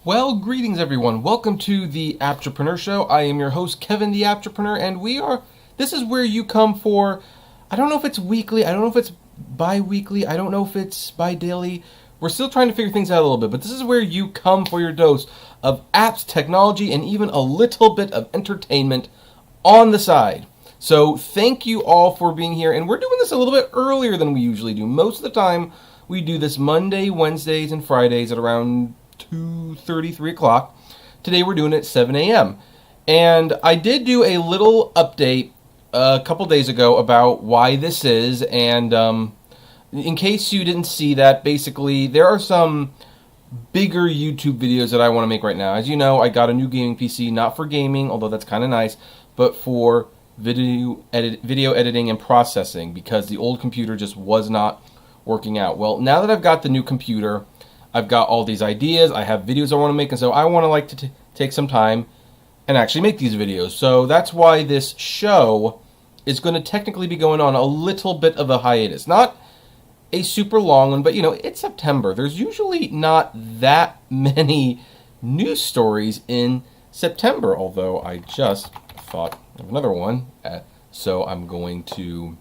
Well, greetings everyone. Welcome to the Apptrepreneur Show. I am your host, Kevin the Apptrepreneur, and this is where you come for, I don't know if it's weekly, I don't know if it's bi-weekly, I don't know if it's bi-daily. We're still trying to figure things out a little bit, but this is where you come for your dose of apps, technology, and even a little bit of entertainment on the side. So thank you all for being here, and we're doing this a little bit earlier than we usually do. Most of the time, we do this Monday, Wednesdays, and Fridays at around 2:30, 3 o'clock. Today we're doing it at 7 a.m. And I did do a little update a couple days ago about why this is, and in case you didn't see that, basically there are some bigger YouTube videos that I want to make right now. As you know, I got a new gaming PC, not for gaming, although that's kind of nice, but for video editing and processing, because the old computer just was not working out. Well, now that I've got the new computer, I've got all these ideas, I have videos I want to make, and so I want to take some time and actually make these videos. So that's why this show is going to technically be going on a little bit of a hiatus. Not a super long one, but it's September. There's usually not that many news stories in September, although I just thought of another one. So I'm going to,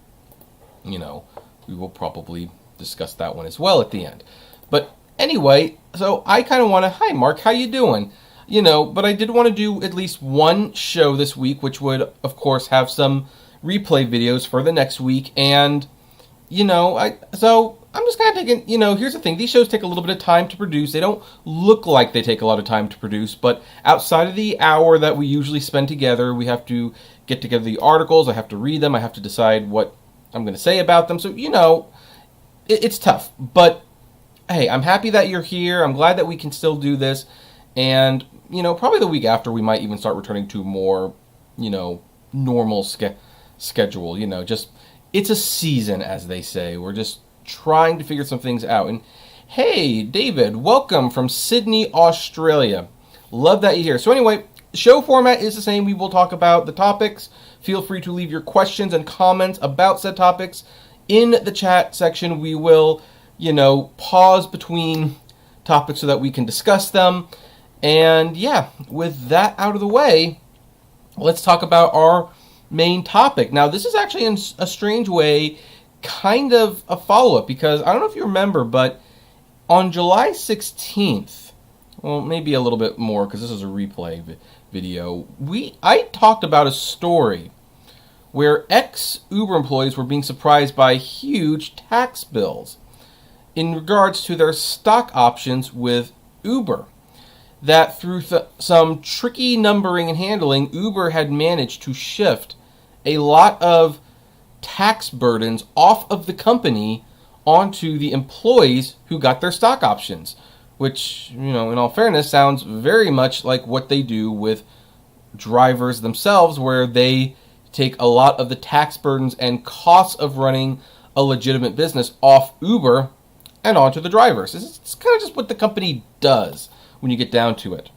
we will probably discuss that one as well at the end. But anyway, so I kind of want to, hi Mark, how you doing? But I did want to do at least one show this week, which would, of course, have some replay videos for the next week. And, so I'm just kind of taking, here's the thing. These shows take a little bit of time to produce. They don't look like they take a lot of time to produce, but outside of the hour that we usually spend together, we have to get together the articles. I have to read them. I have to decide what I'm going to say about them. So, it's tough, but hey, I'm happy that you're here. I'm glad that we can still do this. And, probably the week after we might even start returning to more, normal schedule. Just, it's a season, as they say. We're just trying to figure some things out. And hey, David, welcome from Sydney, Australia. Love that you're here. So anyway, show format is the same. We will talk about the topics. Feel free to leave your questions and comments about said topics in the chat section. We will pause between topics so that we can discuss them. And yeah, with that out of the way, let's talk about our main topic. Now, this is actually in a strange way kind of a follow-up, because I don't know if you remember, but on July 16th, well, maybe a little bit more because this is a replay video, I talked about a story where ex-Uber employees were being surprised by huge tax bills in regards to their stock options with Uber. That through some tricky numbering and handling, Uber had managed to shift a lot of tax burdens off of the company onto the employees who got their stock options, which, in all fairness, sounds very much like what they do with drivers themselves, where they take a lot of the tax burdens and costs of running a legitimate business off Uber and onto the drivers. It's kind of just what the company does when you get down to it.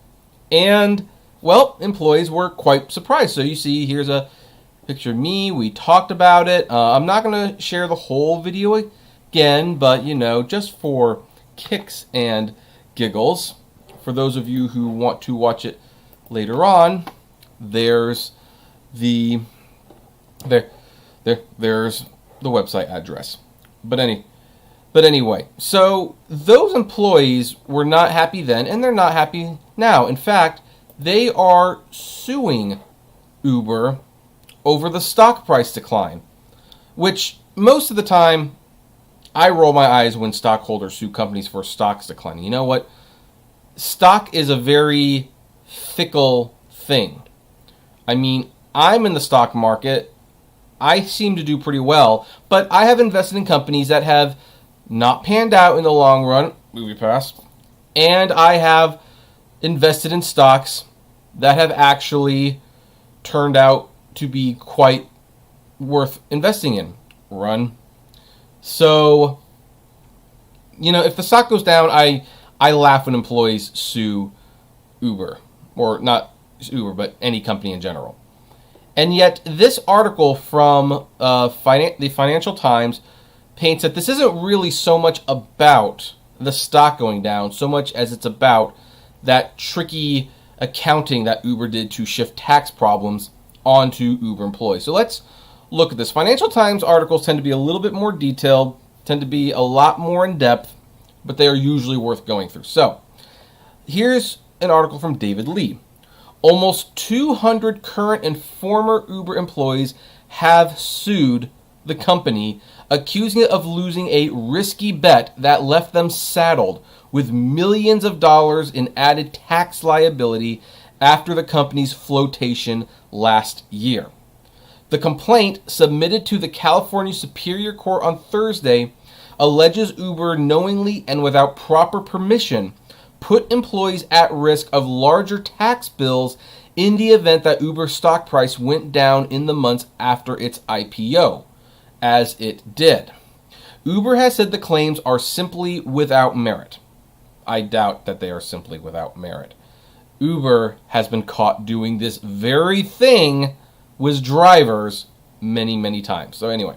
And, well, employees were quite surprised. So you see, here's a picture of me. We talked about it. I'm not going to share the whole video again, but, just for kicks and giggles, for those of you who want to watch it later on, there's the there's the website address. But anyway, so those employees were not happy then, and they're not happy now. In fact, they are suing Uber over the stock price decline, which most of the time I roll my eyes when stockholders sue companies for stocks declining. You know what? Stock is a very fickle thing. I mean, I'm in the stock market. I seem to do pretty well, but I have invested in companies that have not panned out in the long run, movie pass, and I have invested in stocks that have actually turned out to be quite worth investing in. Run. So, if the stock goes down, I laugh when employees sue Uber, or not Uber, but any company in general. And yet, this article from the Financial Times paints that this isn't really so much about the stock going down, so much as it's about that tricky accounting that Uber did to shift tax problems onto Uber employees. So let's look at this. Financial Times articles tend to be a little bit more detailed, tend to be a lot more in depth, but they are usually worth going through. So here's an article from David Lee. Almost 200 current and former Uber employees have sued the company, accusing it of losing a risky bet that left them saddled with millions of dollars in added tax liability after the company's flotation last year. The complaint, submitted to the California Superior Court on Thursday, alleges Uber knowingly and without proper permission put employees at risk of larger tax bills in the event that Uber's stock price went down in the months after its IPO, as it did. Uber has said the claims are simply without merit. I doubt that they are simply without merit. Uber has been caught doing this very thing with drivers many, many times. So anyway,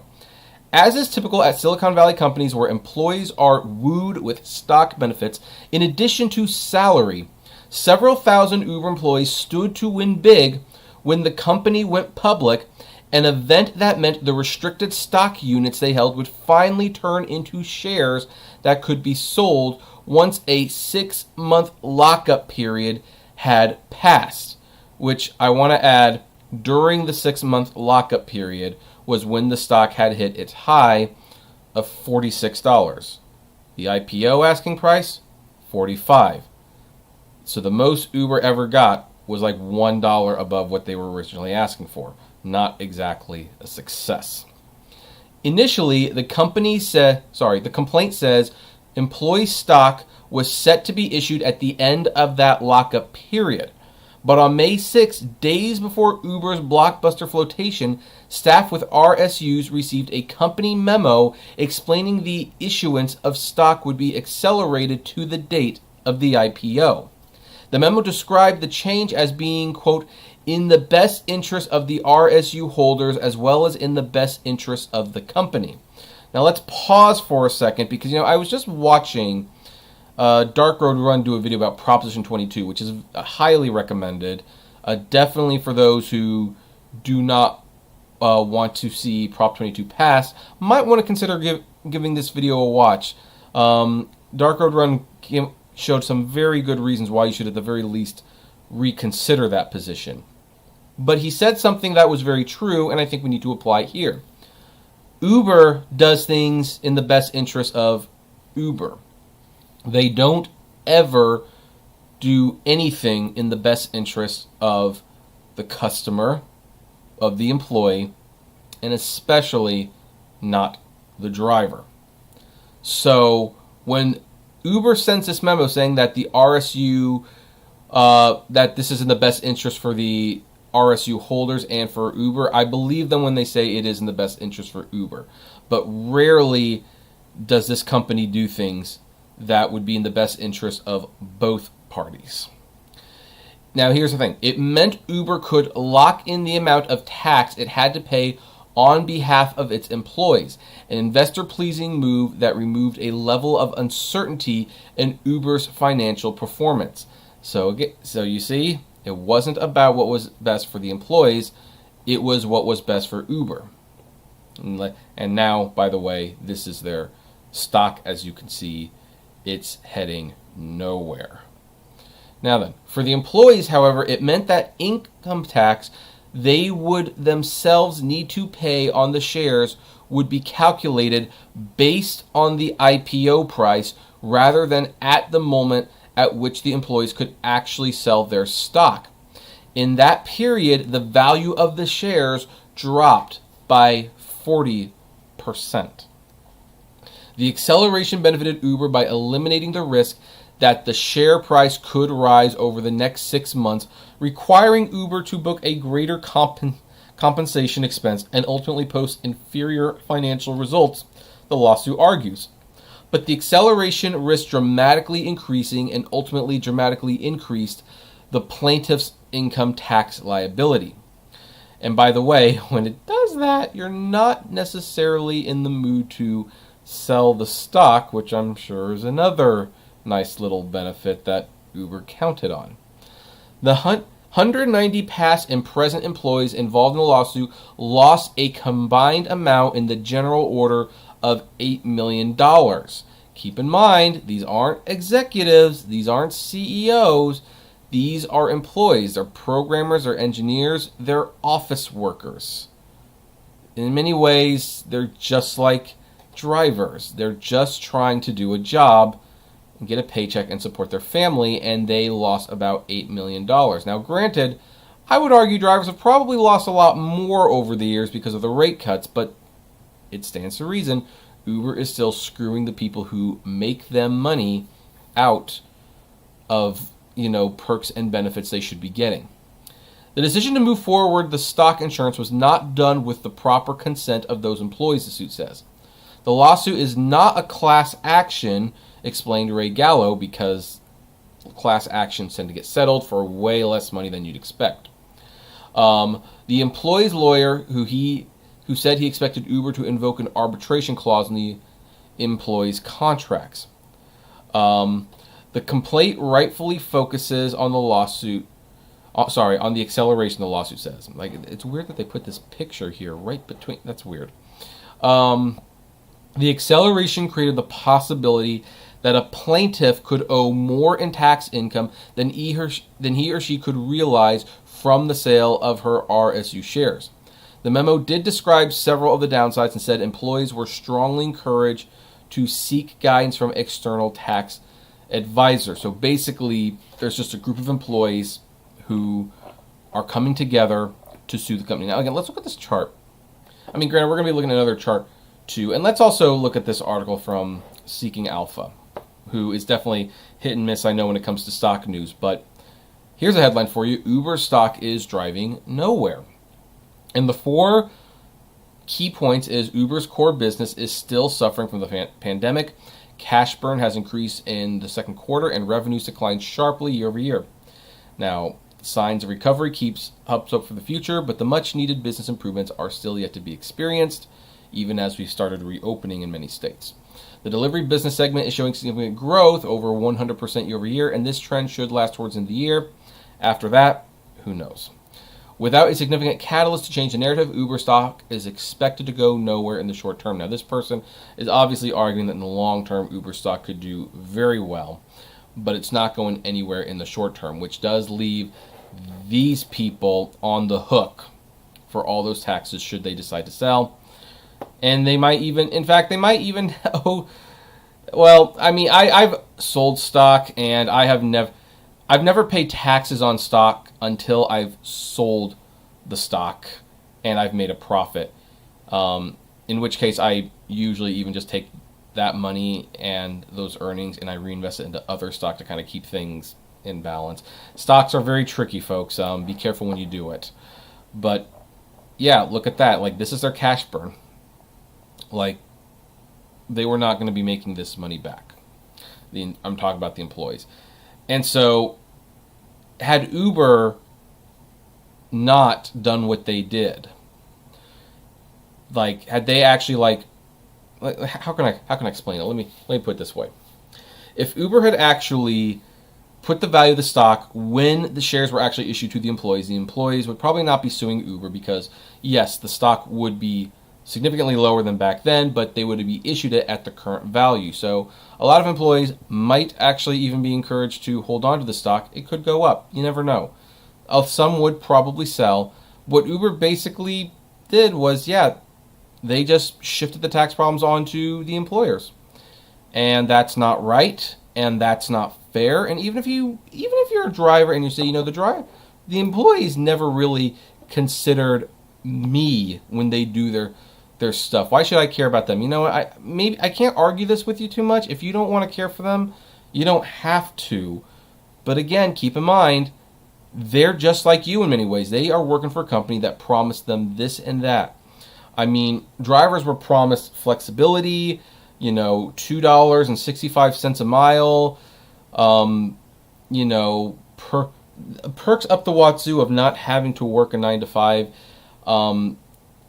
as is typical at Silicon Valley companies where employees are wooed with stock benefits in addition to salary, several thousand Uber employees stood to win big when the company went public, an event that meant the restricted stock units they held would finally turn into shares that could be sold once a 6-month lockup period had passed, which I want to add, during the 6-month lockup period was when the stock had hit its high of $46. The IPO asking price, $45. So the most Uber ever got was like $1 above what they were originally asking for. Not exactly a success. Initially, the complaint says employee stock was set to be issued at the end of that lockup period. But on May 6, days before Uber's blockbuster flotation, staff with RSUs received a company memo explaining the issuance of stock would be accelerated to the date of the IPO. The memo described the change as being, quote, in the best interest of the RSU holders as well as in the best interest of the company. Now let's pause for a second because, I was just watching Dark Road Run do a video about Proposition 22, which is highly recommended. Definitely for those who do not want to see Prop 22 pass, might want to consider giving this video a watch. Dark Road Run showed some very good reasons why you should at the very least reconsider that position. But he said something that was very true, and I think we need to apply here. Uber does things in the best interest of Uber. They don't ever do anything in the best interest of the customer, of the employee, and especially not the driver. So when Uber sends this memo saying that the RSU, that this is in the best interest for the RSU holders and for Uber, I believe them when they say it is in the best interest for Uber. But rarely does this company do things that would be in the best interest of both parties. Now, here's the thing. It meant Uber could lock in the amount of tax it had to pay on behalf of its employees, an investor-pleasing move that removed a level of uncertainty in Uber's financial performance. So you see, it wasn't about what was best for the employees, it was what was best for Uber. And now, by the way, this is their stock, as you can see. It's heading nowhere. Now then, for the employees, however, it meant that income tax they would themselves need to pay on the shares would be calculated based on the IPO price rather than at the moment at which the employees could actually sell their stock. In that period, the value of the shares dropped by 40%. The acceleration benefited Uber by eliminating the risk that the share price could rise over the next 6 months, requiring Uber to book a greater compensation expense and ultimately post inferior financial results, the lawsuit argues. But the acceleration risked dramatically increasing and ultimately dramatically increased the plaintiff's income tax liability. And by the way, when it does that, you're not necessarily in the mood to sell the stock, which I'm sure is another nice little benefit that Uber counted on. The 190 past and present employees involved in the lawsuit lost a combined amount in the general order of $8 million. Keep in mind, these aren't executives, these aren't CEOs, these are employees. They're programmers, they're engineers, they're office workers. In many ways, they're just like drivers. They're just trying to do a job and get a paycheck and support their family, and they lost about $8 million. Now, granted, I would argue drivers have probably lost a lot more over the years because of the rate cuts, but it stands to reason Uber is still screwing the people who make them money out of, perks and benefits they should be getting. The decision to move forward the stock insurance was not done with the proper consent of those employees, the suit says. The lawsuit is not a class action, explained Ray Gallo, because class actions tend to get settled for way less money than you'd expect. The employee's lawyer, who said he expected Uber to invoke an arbitration clause in the employee's contracts. The complaint rightfully focuses on the lawsuit. On the acceleration the lawsuit says. Like, it's weird that they put this picture here right between. That's weird. The acceleration created the possibility that a plaintiff could owe more in tax income than he or she could realize from the sale of her RSU shares. The memo did describe several of the downsides and said employees were strongly encouraged to seek guidance from external tax advisors. So basically, there's just a group of employees who are coming together to sue the company. Now, again, let's look at this chart. I mean, granted, we're going to be looking at another chart too. And let's also look at this article from Seeking Alpha, who is definitely hit and miss, I know, when it comes to stock news. But here's a headline for you. Uber stock is driving nowhere. And the 4 key points is Uber's core business is still suffering from the pandemic. Cash burn has increased in the second quarter, and revenues declined sharply year over year. Now, signs of recovery keeps hopes up for the future, but the much-needed business improvements are still yet to be experienced, even as we've started reopening in many states. The delivery business segment is showing significant growth, over 100% year over year, and this trend should last towards the end of the year. After that, who knows? Without a significant catalyst to change the narrative, Uber stock is expected to go nowhere in the short term. Now, this person is obviously arguing that in the long term, Uber stock could do very well, but it's not going anywhere in the short term, which does leave these people on the hook for all those taxes should they decide to sell. And they might even, owe, well, I mean, I've sold stock, and I've never paid taxes on stock until I've sold the stock and I've made a profit. In which case, I usually even just take that money and those earnings and I reinvest it into other stock to kind of keep things in balance. Stocks are very tricky, folks. Be careful when you do it. But yeah, look at that. Like, this is their cash burn. Like, they were not going to be making this money back. I'm talking about the employees. And so, had Uber not done what they did, like, had they actually, how can I explain it? Let me put it this way. If Uber had actually put the value of the stock when the shares were actually issued to the employees would probably not be suing Uber because, yes, the stock would be significantly lower than back then, but they would be issued it at the current value. So a lot of employees might actually even be encouraged to hold on to the stock. It could go up. You never know. Some would probably sell. What Uber basically did was, they just shifted the tax problems onto the employers. And that's not right, and that's not fair. And even if you're a driver and you say, the employees never really considered me when they do their stuff. Why should I care about them? You know what? I can't argue this with you too much. If you don't want to care for them, you don't have to. But again, keep in mind, they're just like you in many ways. They are working for a company that promised them this and that. I mean, drivers were promised flexibility, $2.65 a mile, perks up the wazoo of not having to work a 9 to 5,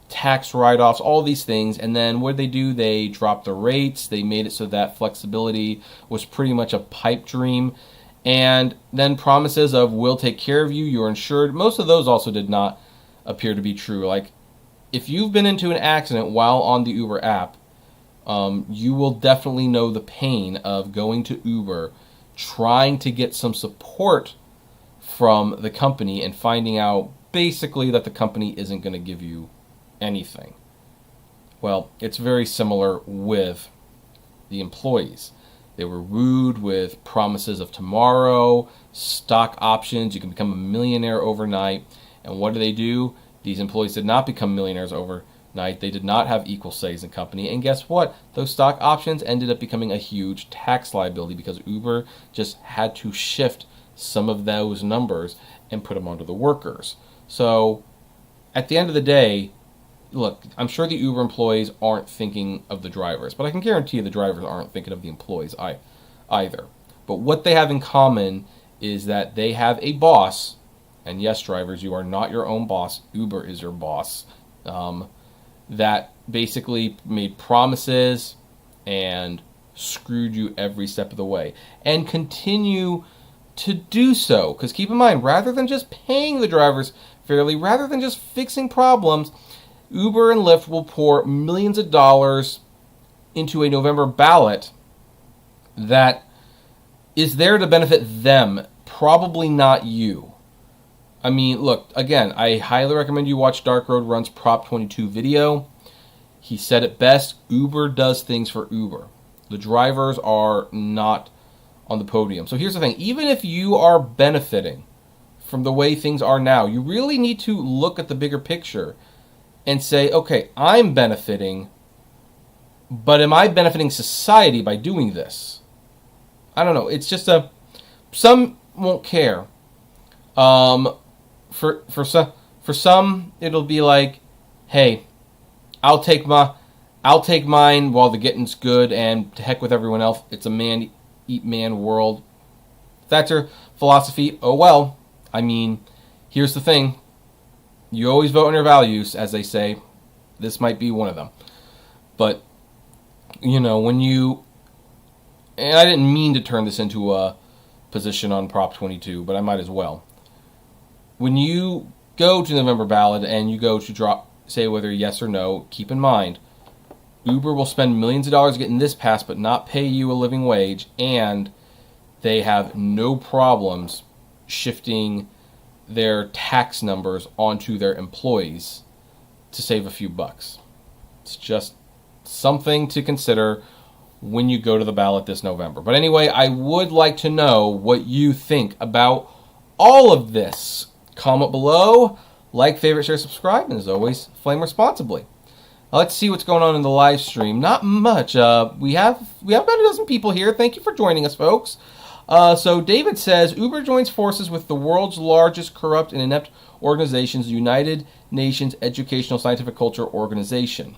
tax write-offs, all these things. And then what did they do? They dropped the rates. They made it so that flexibility was pretty much a pipe dream. And then promises of we'll take care of you, you're insured. Most of those also did not appear to be true. Like, if you've been into an accident while on the Uber app, you will definitely know the pain of going to Uber, trying to get some support from the company and finding out basically that the company isn't going to give you anything. Well, it's very similar with the employees. They were wooed with promises of tomorrow, stock options, you can become a millionaire overnight. And what do? These employees did not become millionaires overnight. They did not have equal says in the company. And guess what? Those stock options ended up becoming a huge tax liability because Uber just had to shift some of those numbers and put them onto the workers. So at the end of the day, look, I'm sure the Uber employees aren't thinking of the drivers, but I can guarantee you the drivers aren't thinking of the employees either. But what they have in common is that they have a boss, and yes, drivers, you are not your own boss. Uber is your boss, that basically made promises and screwed you every step of the way, and continue to do so. Because keep in mind, rather than just paying the drivers fairly, rather than just fixing problems, Uber and Lyft will pour millions of dollars into a November ballot that is there to benefit them, probably not you. I mean, look, again, I highly recommend you watch Dark Road Run's Prop 22 video. He said it best, Uber does things for Uber. The drivers are not on the podium. So here's the thing, even if you are benefiting from the way things are now, you really need to look at the bigger picture and say, okay, I'm benefiting, but am I benefiting society by doing this? I don't know. It's just some won't care. For some, it'll be like, hey, I'll take mine while the getting's good, and to heck with everyone else. It's a man eat man world. If that's your philosophy, oh well. I mean, here's the thing. You always vote on your values, as they say. This might be one of them. But, and I didn't mean to turn this into a position on Prop 22, but I might as well. When you go to the November ballot and you go to say whether yes or no, keep in mind, Uber will spend millions of dollars getting this passed, but not pay you a living wage, and they have no problems shifting their tax numbers onto their employees to save a few bucks. It's just something to consider when you go to the ballot this November. But anyway, I would like to know what you think about all of this. Comment below, like, favorite, share, subscribe, and as always, flame responsibly. Now let's see what's going on in the live stream. Not much. We have about a dozen people here. Thank you for joining us, folks. So David says, Uber joins forces with the world's largest corrupt and inept organizations, United Nations Educational Scientific Culture Organization.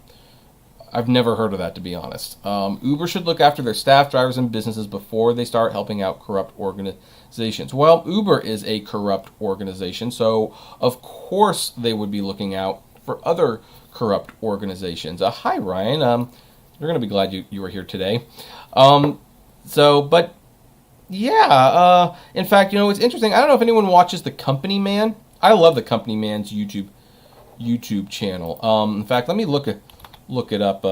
I've never heard of that, to be honest. Uber should look after their staff, drivers, and businesses before they start helping out corrupt organizations. Well, Uber is a corrupt organization, so of course they would be looking out for other corrupt organizations. Hi, Ryan. You're going to be glad you were here today. In fact, it's interesting. I don't know if anyone watches The Company Man. I love The Company Man's YouTube channel. In fact, let me look it up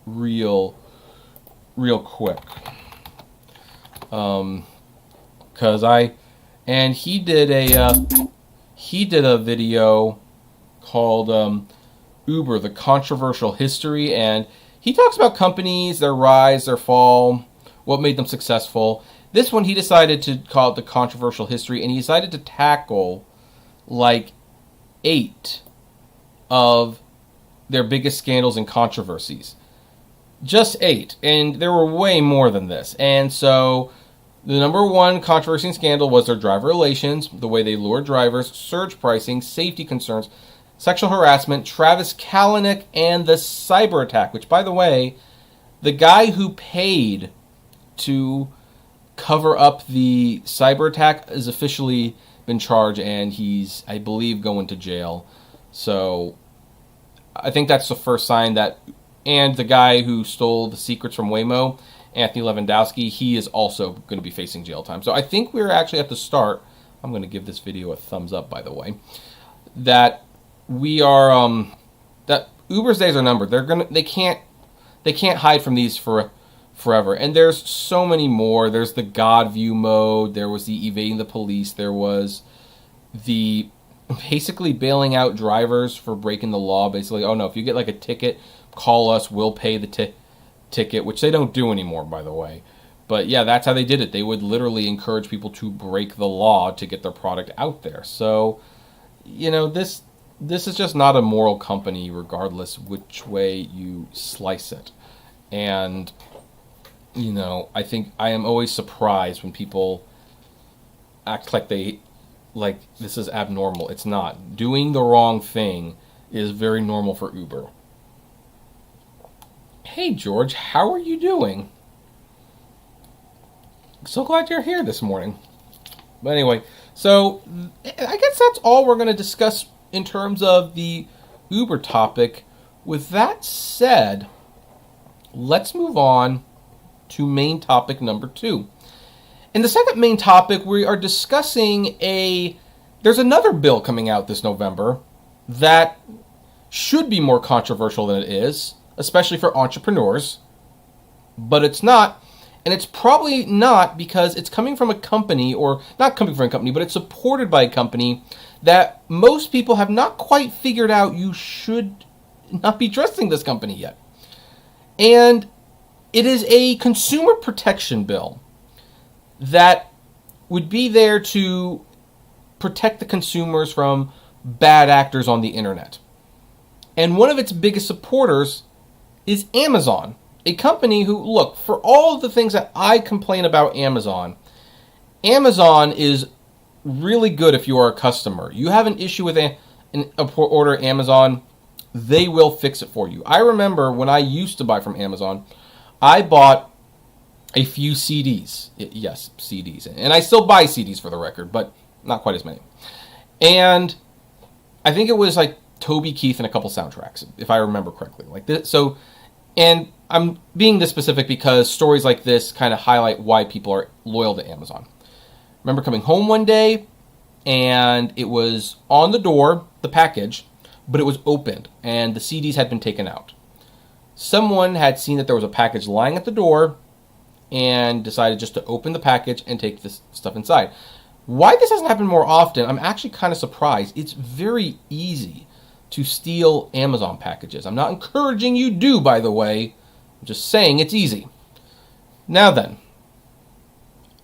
real quick. He did a video called Uber, the Controversial History, and he talks about companies, their rise, their fall, what made them successful. This one, he decided to call it the Controversial History, and he decided to tackle like 8 of their biggest scandals and controversies. Just 8, and there were way more than this. And so the number 1 controversy and scandal was their driver relations, the way they lured drivers, surge pricing, safety concerns, sexual harassment, Travis Kalanick, and the cyber attack, which, by the way, the guy who paid to cover up the cyber attack has officially been charged, and he's, I believe, going to jail. So I think that's the first sign that, and the guy who stole the secrets from Waymo Anthony Lewandowski, he is also going to be facing jail time. So I think we're actually at the start. I'm going to give this video a thumbs up, by the way. That we are that Uber's days are numbered. They can't hide from these forever. And there's so many more. There's the God view mode. There was the evading the police. There was the basically bailing out drivers for breaking the law. Basically, oh no, if you get like a ticket, call us. We'll pay the ticket, which they don't do anymore, by the way. But yeah, that's how they did it. They would literally encourage people to break the law to get their product out there. So, this is just not a moral company, regardless which way you slice it. And, I think I am always surprised when people act like this is abnormal. It's not. Doing the wrong thing is very normal for Uber. Hey, George, how are you doing? So glad you're here this morning. But anyway, so I guess that's all we're going to discuss in terms of the Uber topic. With that said, let's move on to main topic number 2. In the second main topic, we are discussing there's another bill coming out this November that should be more controversial than it is, especially for entrepreneurs, but it's not. And it's probably not because it's coming from a company, or not coming from a company, but it's supported by a company that most people have not quite figured out you should not be trusting this company yet. And it is a consumer protection bill that would be there to protect the consumers from bad actors on the internet. And one of its biggest supporters is Amazon, a company who, look, for all of the things that I complain about Amazon is really good if you are a customer. You have an issue with a order Amazon, they will fix it for you. I remember when I used to buy from Amazon, I bought a few CDs. Yes, CDs. And I still buy CDs for the record, but not quite as many. And I think it was like Toby Keith and a couple soundtracks, if I remember correctly. Like this. So, and I'm being this specific because stories like this kind of highlight why people are loyal to Amazon. I remember coming home one day, and it was on the door, the package, but it was opened, and the CDs had been taken out. Someone had seen that there was a package lying at the door and decided just to open the package and take this stuff inside. Why this doesn't happen more often, I'm actually kind of surprised. It's very easy to steal Amazon packages. I'm not encouraging you do, by the way. I'm just saying it's easy. Now then,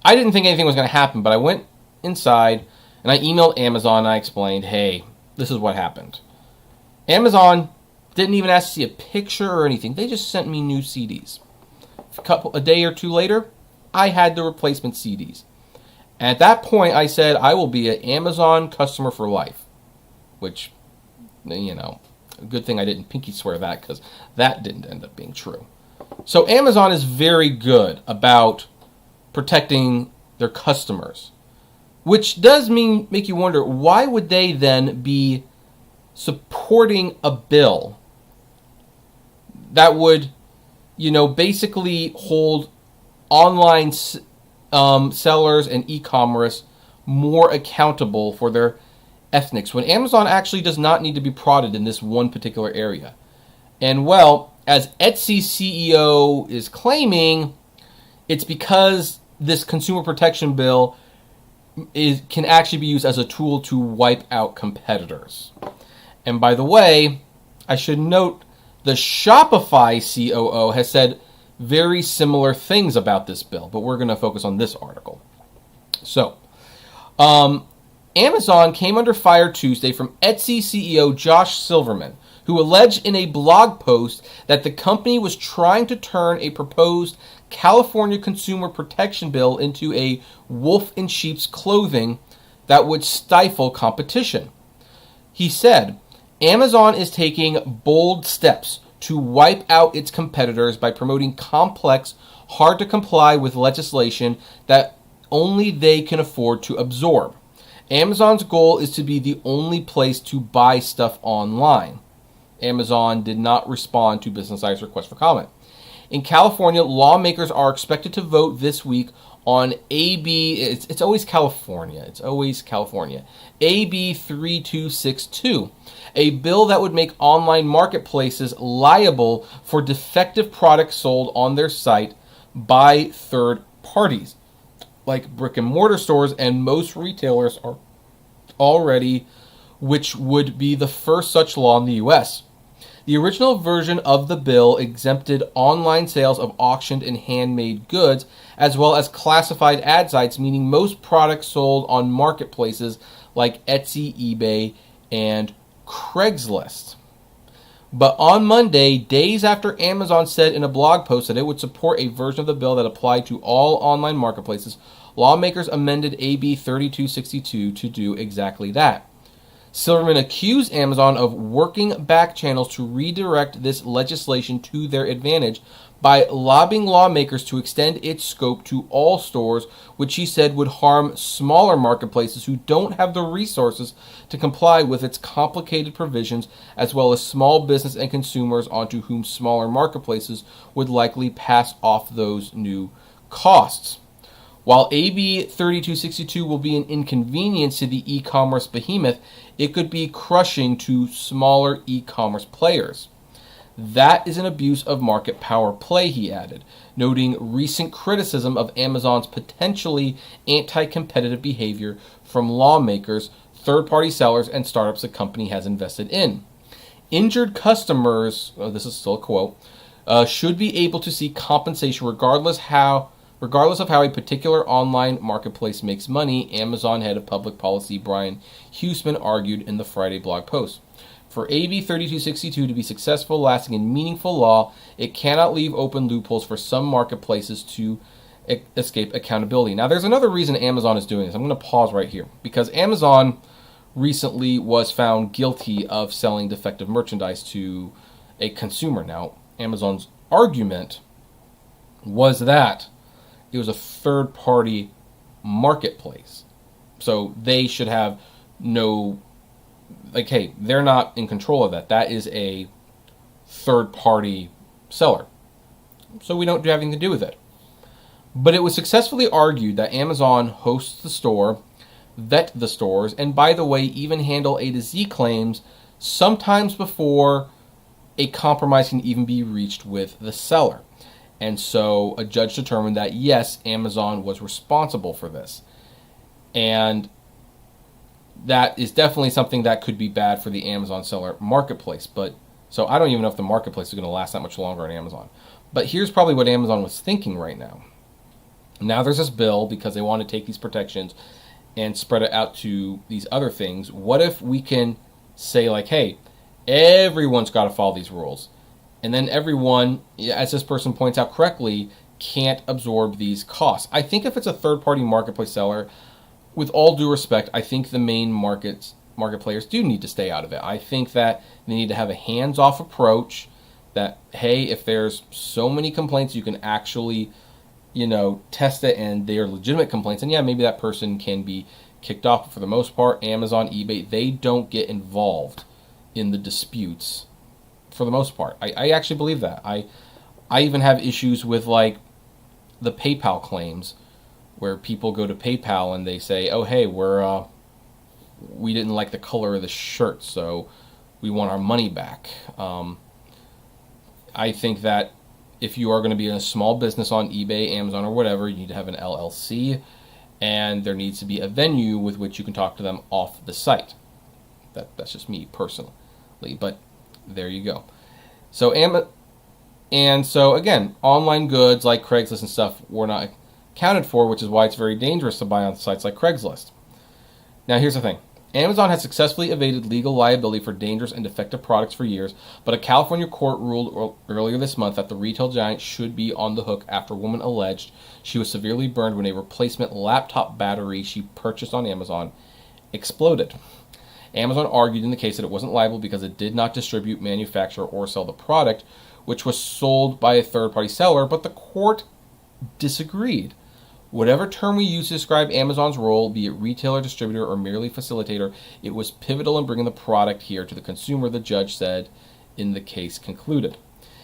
I didn't think anything was going to happen, but I went inside and I emailed Amazon and I explained, hey, this is what happened. Amazon didn't even ask to see a picture or anything. They just sent me new CDs. A day or two later, I had the replacement CDs. And at that point, I said, I will be an Amazon customer for life. Which, a good thing I didn't pinky swear that, because that didn't end up being true. So Amazon is very good about protecting their customers. Which does make you wonder, why would they then be supporting a bill that would, basically hold online sellers and e-commerce more accountable for their ethics, when Amazon actually does not need to be prodded in this one particular area. And well, as Etsy's CEO is claiming, it's because this consumer protection bill can actually be used as a tool to wipe out competitors. And by the way, I should note the Shopify COO has said very similar things about this bill, but we're going to focus on this article. So, Amazon came under fire Tuesday from Etsy CEO Josh Silverman, who alleged in a blog post that the company was trying to turn a proposed California consumer protection bill into a wolf in sheep's clothing that would stifle competition. He said, Amazon is taking bold steps to wipe out its competitors by promoting complex, hard-to-comply with legislation that only they can afford to absorb. Amazon's goal is to be the only place to buy stuff online. Amazon did not respond to Business Insider's request for comment. In California, lawmakers are expected to vote this week on it's always California. It's always California. AB 3262, a bill that would make online marketplaces liable for defective products sold on their site by third parties, like brick and mortar stores, and most retailers are already, which would be the first such law in the U.S. The original version of the bill exempted online sales of auctioned and handmade goods, as well as classified ad sites, meaning most products sold on marketplaces like Etsy, eBay, and Craigslist. But on Monday, days after Amazon said in a blog post that it would support a version of the bill that applied to all online marketplaces, lawmakers amended AB 3262 to do exactly that. Silverman accused Amazon of working back channels to redirect this legislation to their advantage by lobbying lawmakers to extend its scope to all stores, which he said would harm smaller marketplaces who don't have the resources to comply with its complicated provisions, as well as small business and consumers onto whom smaller marketplaces would likely pass off those new costs. While AB 3262 will be an inconvenience to the e-commerce behemoth, it could be crushing to smaller e-commerce players. That is an abuse of market power play, he added, noting recent criticism of Amazon's potentially anti-competitive behavior from lawmakers, third-party sellers, and startups the company has invested in. Injured customers, this is still a quote, should be able to seek compensation regardless of how a particular online marketplace makes money, Amazon head of public policy Brian Huseman argued in the Friday blog post. For AB 3262 to be successful, lasting, and meaningful law, it cannot leave open loopholes for some marketplaces to escape accountability. Now, there's another reason Amazon is doing this. I'm going to pause right here because Amazon recently was found guilty of selling defective merchandise to a consumer. Now, Amazon's argument was that it was a third-party marketplace. So they should have no, hey, they're not in control of that. That is a third-party seller. So we don't have anything to do with it. But it was successfully argued that Amazon hosts the store, vet the stores, and by the way, even handle A to Z claims sometimes before a compromise can even be reached with the seller. And so a judge determined that, yes, Amazon was responsible for this. And that is definitely something that could be bad for the Amazon seller marketplace. But so I don't even know if the marketplace is going to last that much longer on Amazon. But here's probably what Amazon was thinking right now. Now there's this bill because they want to take these protections and spread it out to these other things. What if we can say, hey, everyone's got to follow these rules? And then everyone, as this person points out correctly, can't absorb these costs. I think if it's a third-party marketplace seller, with all due respect, I think the main market players do need to stay out of it. I think that they need to have a hands-off approach that, hey, if there's so many complaints, you can actually, test it and they are legitimate complaints. And yeah, maybe that person can be kicked off. But for the most part, Amazon, eBay, they don't get involved in the disputes. For the most part, I actually believe that. I even have issues with the PayPal claims, where people go to PayPal and they say, "Oh, hey, we didn't like the color of the shirt, so we want our money back." I think that if you are going to be in a small business on eBay, Amazon, or whatever, you need to have an LLC, and there needs to be a venue with which you can talk to them off the site. That's just me personally, but. There you go. So again, online goods like Craigslist and stuff were not accounted for, which is why it's very dangerous to buy on sites like Craigslist. Now, here's the thing. Amazon has successfully evaded legal liability for dangerous and defective products for years, but a California court ruled earlier this month that the retail giant should be on the hook after a woman alleged she was severely burned when a replacement laptop battery she purchased on Amazon exploded. Amazon argued in the case that it wasn't liable because it did not distribute, manufacture, or sell the product, which was sold by a third-party seller, but the court disagreed. Whatever term we use to describe Amazon's role, be it retailer, distributor, or merely facilitator, it was pivotal in bringing the product here to the consumer, the judge said in the case concluded.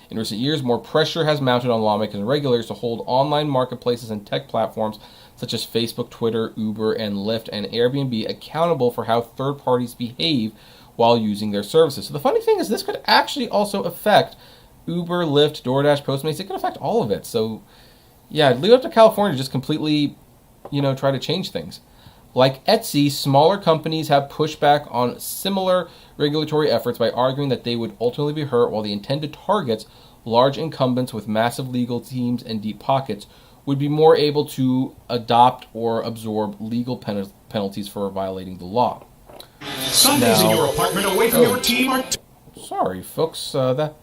In recent years, more pressure has mounted on lawmakers and regulators to hold online marketplaces and tech platforms such as Facebook, Twitter, Uber, and Lyft, and Airbnb accountable for how third parties behave while using their services. So the funny thing is this could actually also affect Uber, Lyft, DoorDash, Postmates. It could affect all of it. So yeah, leave it up to California to just completely, try to change things. Like Etsy, smaller companies have pushed back on similar regulatory efforts by arguing that they would ultimately be hurt, while the intended targets, large incumbents with massive legal teams and deep pockets, would be more able to adopt or absorb legal penalties for violating the law. Sundays in your apartment away from your team are... Sorry, folks. That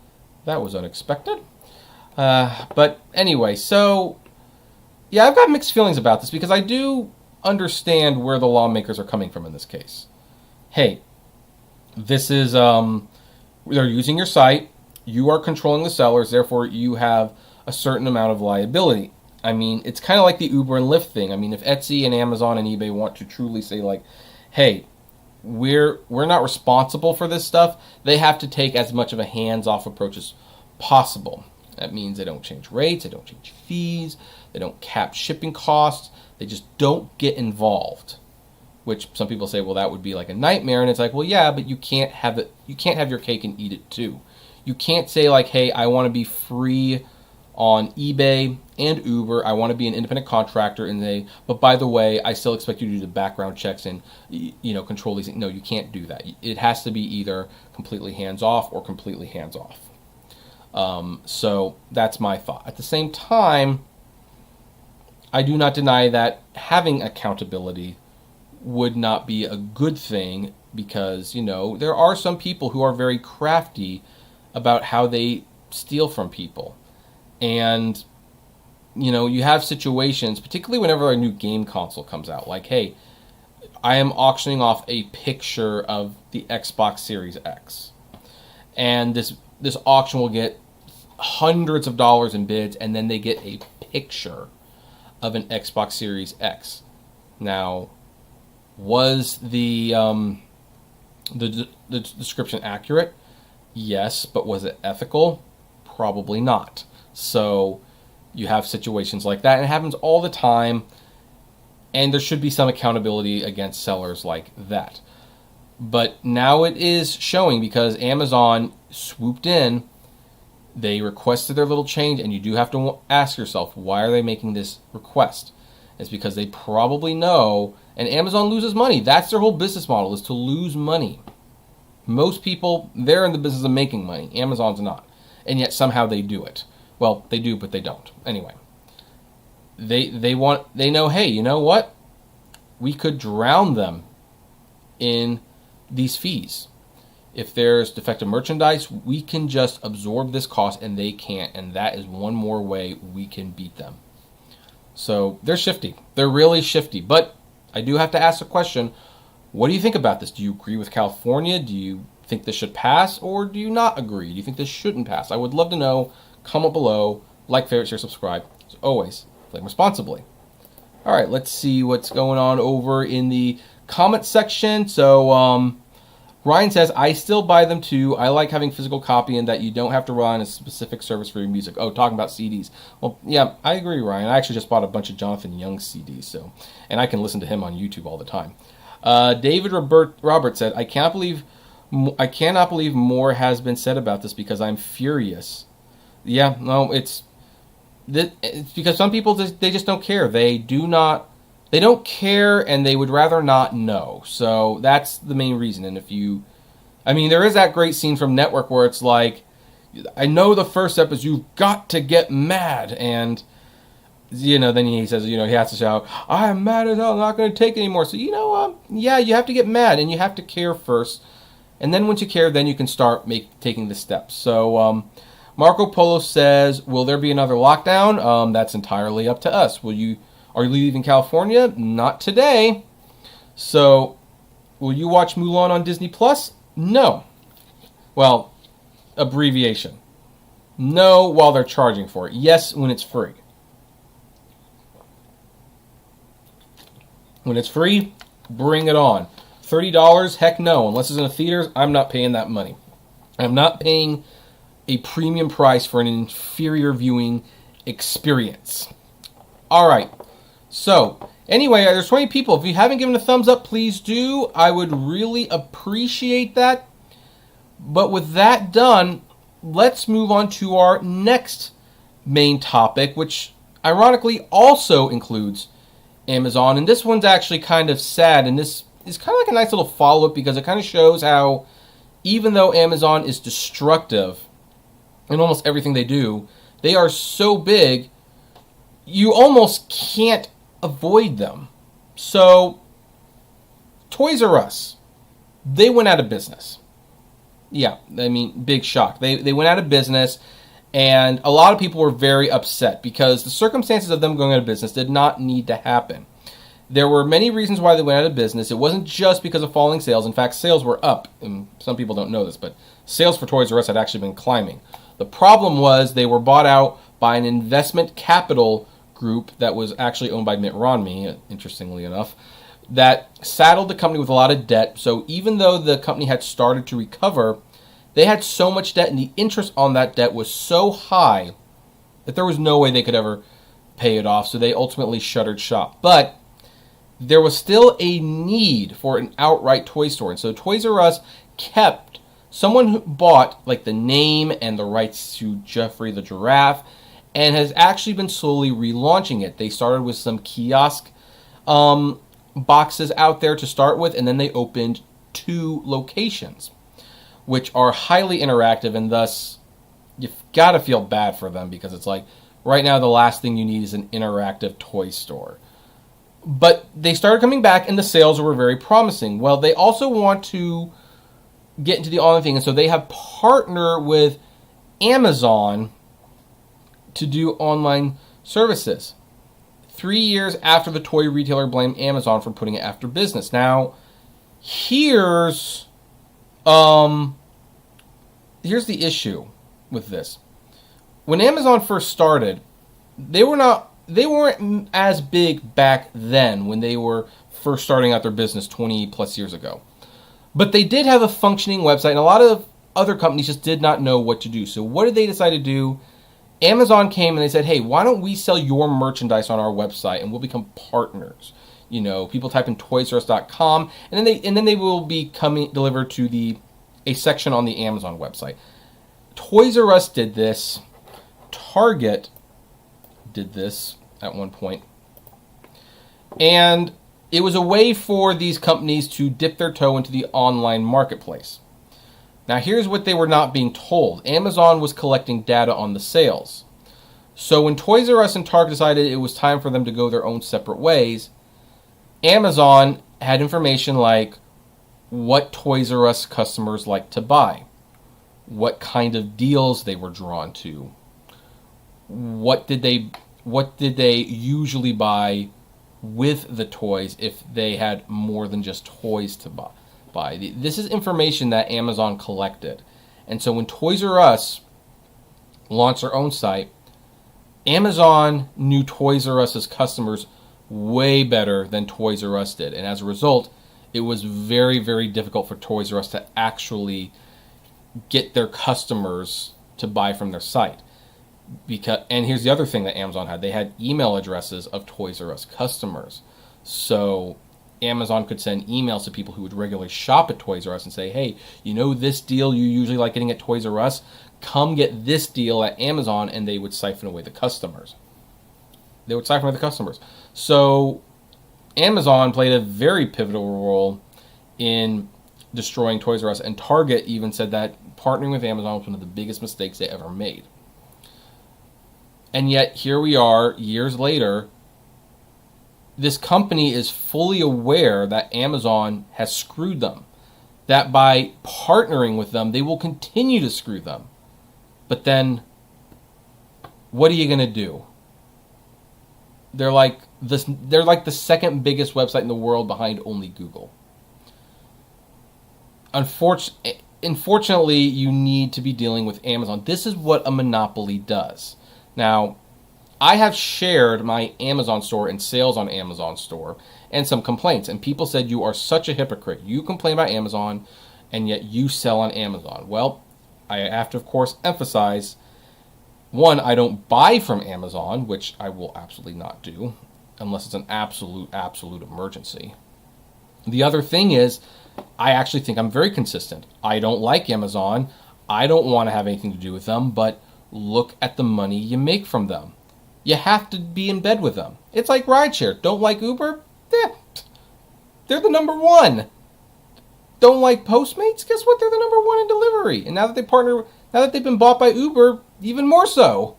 was unexpected. But anyway, so... yeah, I've got mixed feelings about this because I do understand where the lawmakers are coming from in this case. Hey, this is... they're using your site. You are controlling the sellers. Therefore, you have a certain amount of liability. I mean, it's kind of like the Uber and Lyft thing. I mean, if Etsy and Amazon and eBay want to truly say, like, hey, we're not responsible for this stuff, they have to take as much of a hands-off approach as possible. That means they don't change rates, they don't change fees, they don't cap shipping costs, they just don't get involved. Which some people say, well, that would be like a nightmare, and it's like, well, yeah, but you can't have your cake and eat it too. You can't say, like, hey, I want to be free on eBay and Uber, I want to be an independent contractor, but by the way, I still expect you to do the background checks and control these things. No, you can't do that. It has to be either completely hands-off or completely hands-off. So that's my thought. At the same time, I do not deny that having accountability would not be a good thing because, there are some people who are very crafty about how they steal from people. And, you have situations, particularly whenever a new game console comes out, like, hey, I am auctioning off a picture of the Xbox Series X. And this auction will get hundreds of dollars in bids, and then they get a picture of an Xbox Series X. Now, was the description accurate? Yes, but was it ethical? Probably not. So you have situations like that, and it happens all the time, and there should be some accountability against sellers like that. But now it is showing because Amazon swooped in, they requested their little change, and you do have to ask yourself, why are they making this request? It's because they probably know, and Amazon loses money. That's their whole business model, is to lose money. Most people, they're in the business of making money. Amazon's not. And yet somehow they do it. Well, they do, but they don't. Anyway, they know, hey, you know what? We could drown them in these fees. If there's defective merchandise, we can just absorb this cost and they can't. And that is one more way we can beat them. So they're shifty. They're really shifty. But I do have to ask a question. What do you think about this? Do you agree with California? Do you think this should pass, or do you not agree? Do you think this shouldn't pass? I would love to know. Comment below, like, favorite, share, subscribe. As always, flame responsibly. All right, let's see what's going on over in the comment section. So Ryan says, I still buy them too. I like having physical copy and that you don't have to rely on a specific service for your music. Oh, talking about CDs. Well, yeah, I agree, Ryan. I actually just bought a bunch of Jonathan Young CDs, and I can listen to him on YouTube all the time. David Robert said, I cannot believe more has been said about this because I'm furious. Yeah, no, it's because some people they just don't care. They don't care, and they would rather not know. So that's the main reason. And there is that great scene from Network where it's like, I know the first step is you've got to get mad, and then he says, he has to shout, I'm mad as hell, I'm not going to take it anymore. So, yeah, you have to get mad, and you have to care first. And then once you care, then you can start taking the steps. So, Marco Polo says, will there be another lockdown? That's entirely up to us. Are you leaving California? Not today. So, will you watch Mulan on Disney Plus? No. Well, abbreviation. No, while they're charging for it. Yes, when it's free. When it's free, bring it on. $30? Heck no. Unless it's in the theaters, I'm not paying that money. I'm not paying a premium price for an inferior viewing experience. All right. So, anyway, there's 20 people. If you haven't given a thumbs up, please do. I would really appreciate that. But with that done, let's move on to our next main topic, which ironically also includes Amazon. And this one's actually kind of sad, and this is kind of like a nice little follow-up because it kind of shows how even though Amazon is destructive in almost everything they do, they are so big, you almost can't avoid them. So, Toys R Us, they went out of business. Yeah, I mean, big shock. They went out of business, and a lot of people were very upset because the circumstances of them going out of business did not need to happen. There were many reasons why they went out of business. It wasn't just because of falling sales. In fact, sales were up, and some people don't know this, but sales for Toys R Us had actually been climbing. The problem was they were bought out by an investment capital group that was actually owned by Mitt Romney, interestingly enough, that saddled the company with a lot of debt. So even though the company had started to recover, they had so much debt, and the interest on that debt was so high that there was no way they could ever pay it off. So they ultimately shuttered shop. But there was still a need for an outright toy store. And so Toys R Us kept someone who bought like the name and the rights to Geoffrey the Giraffe, and has actually been slowly relaunching it. They started with some kiosk boxes out there to start with, and then they opened 2 locations, which are highly interactive, and thus you've got to feel bad for them because it's like right now the last thing you need is an interactive toy store. But they started coming back, and the sales were very promising. Well, they also want to get into the online thing, and so they have partnered with Amazon to do online services. 3 years after the toy retailer blamed Amazon for putting it after business. Now, here's the issue with this. When Amazon first started, they weren't as big back then when they were first starting out their business 20 plus years ago. But they did have a functioning website, and a lot of other companies just did not know what to do. So what did they decide to do? Amazon came and they said, hey, why don't we sell your merchandise on our website and we'll become partners? You know, people type in toysrus.com, and then they will be delivered to a section on the Amazon website. Toys R Us did this. Target did this at one point. And it was a way for these companies to dip their toe into the online marketplace. Now, here's what they were not being told. Amazon was collecting data on the sales. So when Toys R Us and Target decided it was time for them to go their own separate ways, Amazon had information like what Toys R Us customers like to buy, what kind of deals they were drawn to, what did they usually buy with the toys if they had more than just toys to buy. This is information that Amazon collected. And so when Toys R Us launched their own site, Amazon knew Toys R Us's customers way better than Toys R Us did. And as a result, it was very, very difficult for Toys R Us to actually get their customers to buy from their site. And here's the other thing that Amazon had. They had email addresses of Toys R Us customers. So Amazon could send emails to people who would regularly shop at Toys R Us and say, hey, you know this deal you usually like getting at Toys R Us? Come get this deal at Amazon, and they would siphon away the customers. So Amazon played a very pivotal role in destroying Toys R Us, and Target even said that partnering with Amazon was one of the biggest mistakes they ever made. And yet, here we are, years later, this company is fully aware that Amazon has screwed them. That by partnering with them, they will continue to screw them. But then, what are you going to do? They're like the second biggest website in the world behind only Google. Unfortunately, you need to be dealing with Amazon. This is what a monopoly does. Now, I have shared my Amazon store and sales on Amazon store and some complaints. And people said, you are such a hypocrite. You complain about Amazon, and yet you sell on Amazon. Well, I have to, of course, emphasize, one, I don't buy from Amazon, which I will absolutely not do, unless it's an absolute emergency. The other thing is, I actually think I'm very consistent. I don't like Amazon. I don't want to have anything to do with them, but look at the money you make from them. You have to be in bed with them. It's like rideshare. Don't like Uber? They're the number one. Don't like Postmates? Guess what? They're the number one in delivery. And now that they've been bought by Uber, even more so.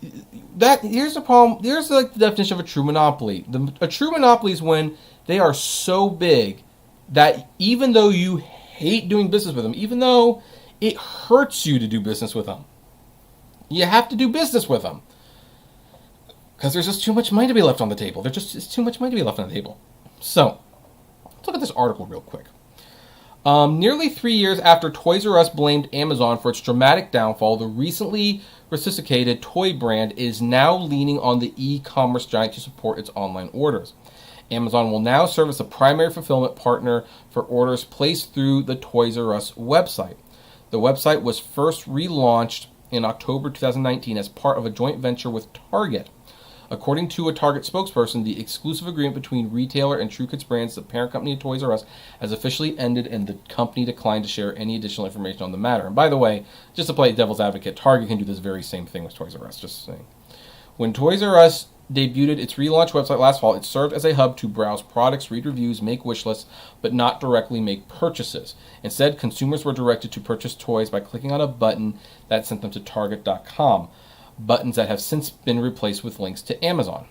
Here's the problem. Here's like the definition of a true monopoly. A true monopoly is when they are so big that even though you hate doing business with them, even though it hurts you to do business with them, you have to do business with them. Because there's just too much money to be left on the table. It's too much money to be left on the table. So, let's look at this article real quick. Nearly 3 years after Toys R Us blamed Amazon for its dramatic downfall, the recently resuscitated toy brand is now leaning on the e-commerce giant to support its online orders. Amazon will now serve as a primary fulfillment partner for orders placed through the Toys R Us website. The website was first relaunched in October 2019 as part of a joint venture with Target. According to a Target spokesperson, the exclusive agreement between retailer and True Kids Brands, the parent company of Toys R Us, has officially ended, and the company declined to share any additional information on the matter. And by the way, just to play devil's advocate, Target can do this very same thing with Toys R Us, just saying. When Toys R Us debuted its relaunched website last fall, it served as a hub to browse products, read reviews, make wish lists, but not directly make purchases. Instead, consumers were directed to purchase toys by clicking on a button that sent them to Target.com. Buttons that have since been replaced with links to Amazon.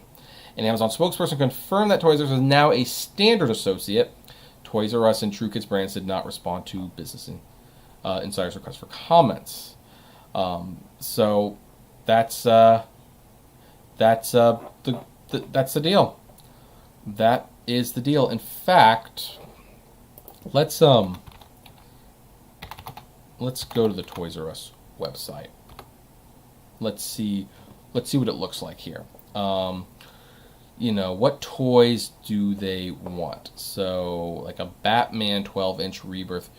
An Amazon spokesperson confirmed that Toys R Us is now a standard associate. Toys R Us and True Kids Brands did not respond to Business Insider's request for comments. So that's the deal. That is the deal. In fact, let's go to the Toys R Us website. Let's see what it looks like here. What toys do they want? So, like a Batman 12-inch Rebirth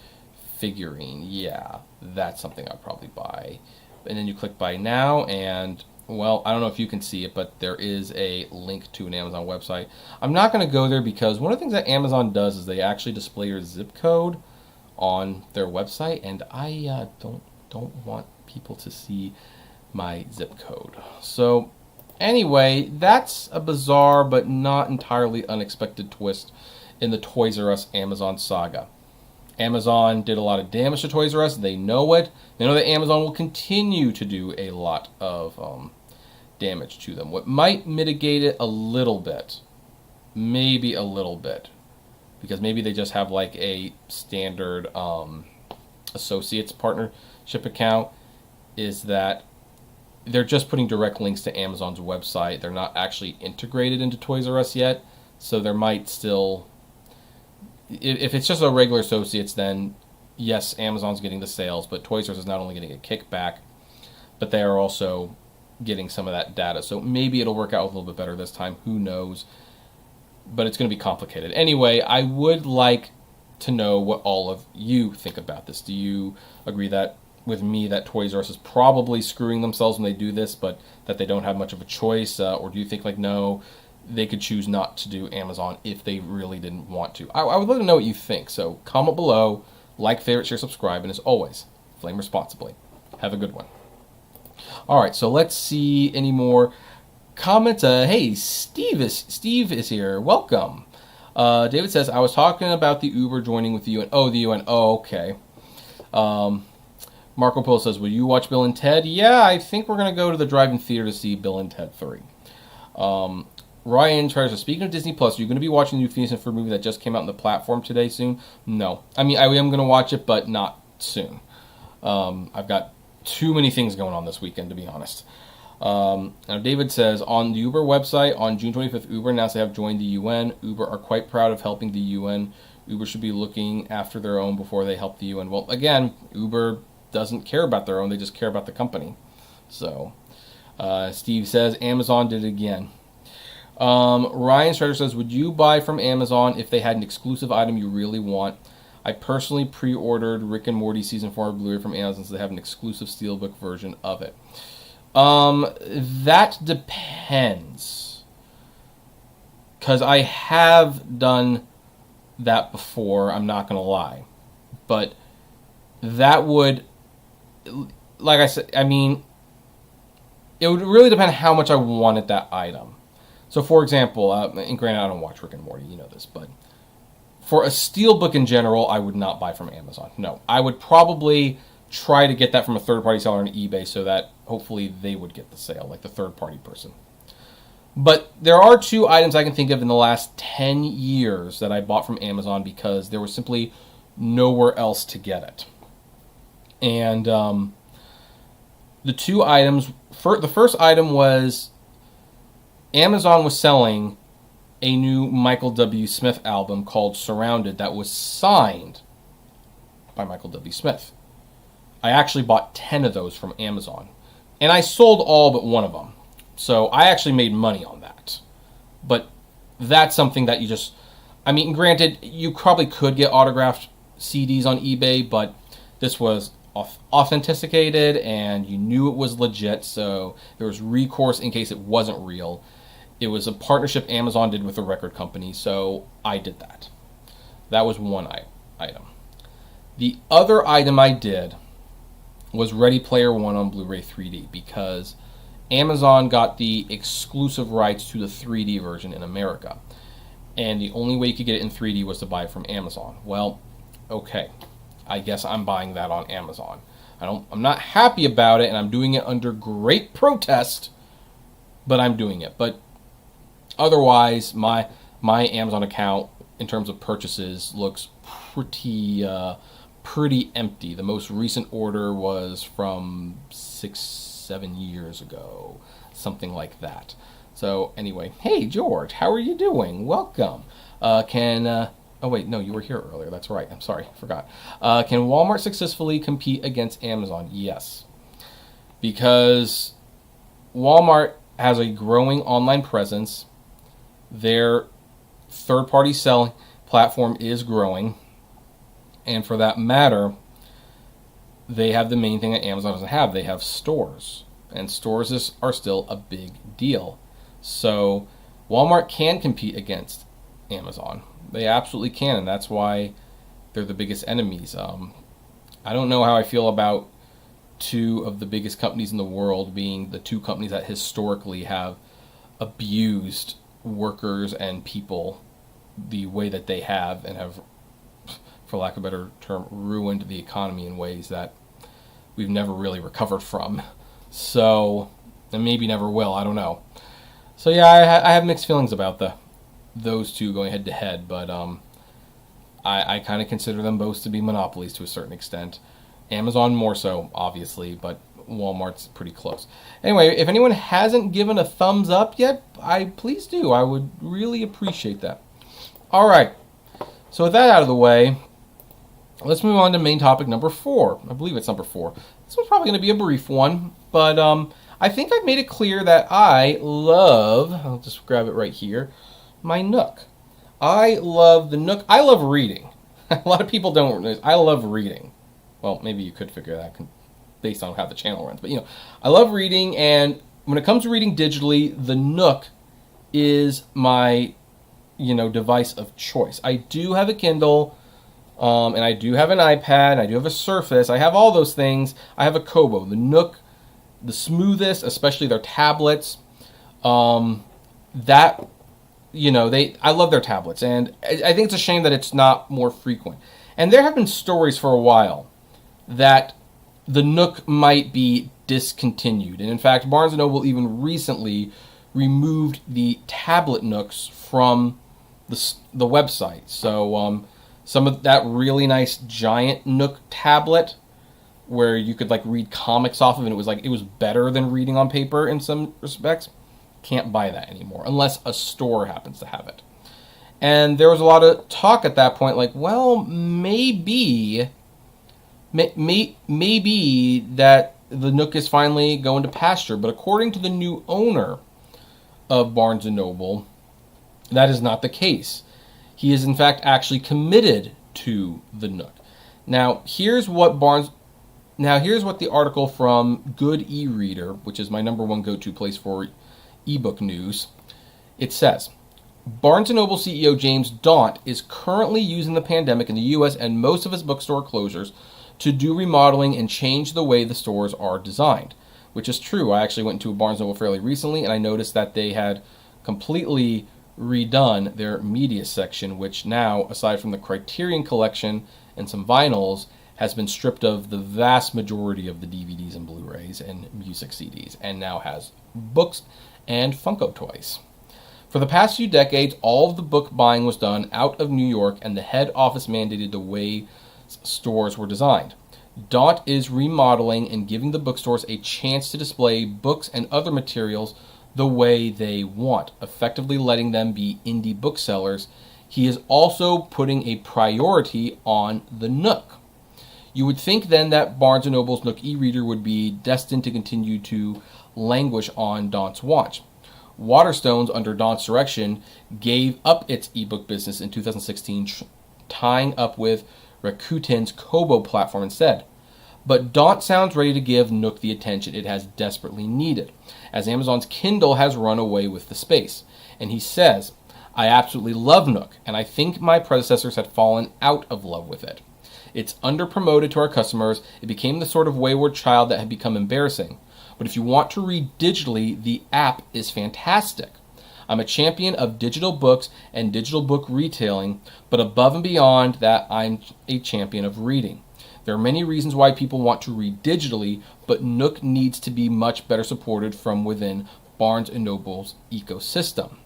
figurine. Yeah, that's something I'd probably buy. And then you click buy now, and, well, I don't know if you can see it, but there is a link to an Amazon website. I'm not going to go there because one of the things that Amazon does is they actually display your zip code on their website, and I don't want people to see my zip code. So anyway, that's a bizarre but not entirely unexpected twist in the Toys R Us Amazon saga. Amazon did a lot of damage to Toys R Us. They know it. They know that Amazon will continue to do a lot of damage to them. What might mitigate it a little bit, maybe a little bit, because maybe they just have like a standard associates partnership account, is that they're just putting direct links to Amazon's website. They're not actually integrated into Toys R Us yet, so there might still... If it's just a regular associates, then yes, Amazon's getting the sales, but Toys R Us is not only getting a kickback, but they are also getting some of that data. So maybe it'll work out a little bit better this time. Who knows? But it's going to be complicated. Anyway, I would like to know what all of you think about this. Do you agree with me that Toys R Us is probably screwing themselves when they do this, but that they don't have much of a choice? Or do you think, like, no, they could choose not to do Amazon if they really didn't want to? I would love to know what you think. So comment below, like, favorite, share, subscribe, and as always, flame responsibly. Have a good one. All right, so let's see any more comments. Hey, Steve is here. Welcome. David says, I was talking about the Uber joining with the UN. Oh, the UN. Oh, okay. Marco Polo says, will you watch Bill and Ted? Yeah, I think we're going to go to the drive-in theater to see Bill and Ted 3. Ryan tries to, speaking of Disney Plus, are you going to be watching the new Phineas and Ferb movie that just came out on the platform today soon? No. I mean, I am going to watch it, but not soon. I've got too many things going on this weekend, to be honest. Now David says, on the Uber website, on June 25th, Uber announced they have joined the UN. Uber are quite proud of helping the UN. Uber should be looking after their own before they help the UN. Well, again, Uber doesn't care about their own. They just care about the company. So, Steve says, Amazon did it again. Ryan Strider says, would you buy from Amazon if they had an exclusive item you really want? I personally pre-ordered Rick and Morty Season 4 Blu-ray from Amazon, so they have an exclusive Steelbook version of it. That depends. Because I have done that before, I'm not going to lie. But that would, like I said, I mean, it would really depend how much I wanted that item. So, for example, and granted, I don't watch Rick and Morty, you know this, but for a Steelbook in general, I would not buy from Amazon. No, I would probably try to get that from a third-party seller on eBay so that hopefully they would get the sale, like the third-party person. But there are two items I can think of in the last 10 years that I bought from Amazon because there was simply nowhere else to get it. And the two items, the first item was Amazon was selling a new Michael W. Smith album called Surrounded that was signed by Michael W. Smith. I actually bought 10 of those from Amazon. And I sold all but one of them. So I actually made money on that. But that's something that you just... I mean, granted, you probably could get autographed CDs on eBay, but this was authenticated and you knew it was legit, so there was recourse in case it wasn't real. It was a partnership Amazon did with a record company, so I did that. That was one item. The other item I did was Ready Player One on Blu-ray 3D because Amazon got the exclusive rights to the 3D version in America. And the only way you could get it in 3D was to buy it from Amazon. Well, okay. I guess I'm buying that on Amazon. I'm not happy about it, and I'm doing it under great protest, but I'm doing it. But otherwise, my Amazon account, in terms of purchases, looks pretty empty. The most recent order was from 6-7 years ago, something like that. So anyway, hey George, how are you doing? Welcome. Oh wait, no, you were here earlier. That's right. I'm sorry, I forgot. Can Walmart successfully compete against Amazon? Yes, because Walmart has a growing online presence. Their third-party selling platform is growing. And for that matter, they have the main thing that Amazon doesn't have. They have stores. And stores are still a big deal. So Walmart can compete against Amazon. They absolutely can, and that's why they're the biggest enemies. I don't know how I feel about two of the biggest companies in the world being the two companies that historically have abused workers and people the way that they have and have, for lack of a better term, ruined the economy in ways that we've never really recovered from. So, and maybe never will, I don't know. So yeah, I have mixed feelings about those two going head to head, but I kind of consider them both to be monopolies to a certain extent. Amazon more so, obviously, but Walmart's pretty close. Anyway, if anyone hasn't given a thumbs up yet, please do. I would really appreciate that. All right. So with that out of the way, let's move on to main topic number 4. I believe it's number 4. This one's probably going to be a brief one, but I think I've made it clear that I love, I'll just grab it right here, my Nook. I love the Nook. I love reading. A lot of people don't. I love reading. Well, maybe you could figure that based on how the channel runs. But, I love reading, and when it comes to reading digitally, the Nook is my, device of choice. I do have a Kindle, and I do have an iPad, and I do have a Surface. I have all those things. I have a Kobo. The Nook, the smoothest, especially their tablets, I love their tablets, and I think it's a shame that it's not more frequent. And there have been stories for a while that the Nook might be discontinued. And in fact, Barnes & Noble even recently removed the tablet Nooks from the website. So some of that really nice giant Nook tablet where you could read comics off of, and it was better than reading on paper in some respects. Can't buy that anymore unless a store happens to have it. And there was a lot of talk at that point, maybe that the Nook is finally going to pasture. But according to the new owner of Barnes & Noble, that is not the case. He is in fact actually committed to the Nook. Now, here's what the article from Good E-Reader, which is my number one go-to place for ebook news. It says, Barnes & Noble CEO James Daunt is currently using the pandemic in the U.S. and most of his bookstore closures to do remodeling and change the way the stores are designed, which is true. I actually went to a Barnes & Noble fairly recently, and I noticed that they had completely redone their media section, which now, aside from the Criterion Collection and some vinyls, has been stripped of the vast majority of the DVDs and Blu-rays and music CDs, and now has books and Funko toys. For the past few decades, all of the book buying was done out of New York, and the head office mandated the way stores were designed. Daunt is remodeling and giving the bookstores a chance to display books and other materials the way they want, effectively letting them be indie booksellers. He is also putting a priority on the Nook. You would think then that Barnes & Noble's Nook e-reader would be destined to continue to languish on Daunt's watch. Waterstones, under Daunt's direction, gave up its ebook business in 2016, tying up with Rakuten's Kobo platform instead. But Daunt sounds ready to give Nook the attention it has desperately needed, as Amazon's Kindle has run away with the space. And he says, I absolutely love Nook, and I think my predecessors had fallen out of love with it. It's underpromoted to our customers. It became the sort of wayward child that had become embarrassing. But if you want to read digitally, the app is fantastic. I'm a champion of digital books and digital book retailing, but above and beyond that, I'm a champion of reading. There are many reasons why people want to read digitally, but Nook needs to be much better supported from within Barnes & Noble's ecosystem.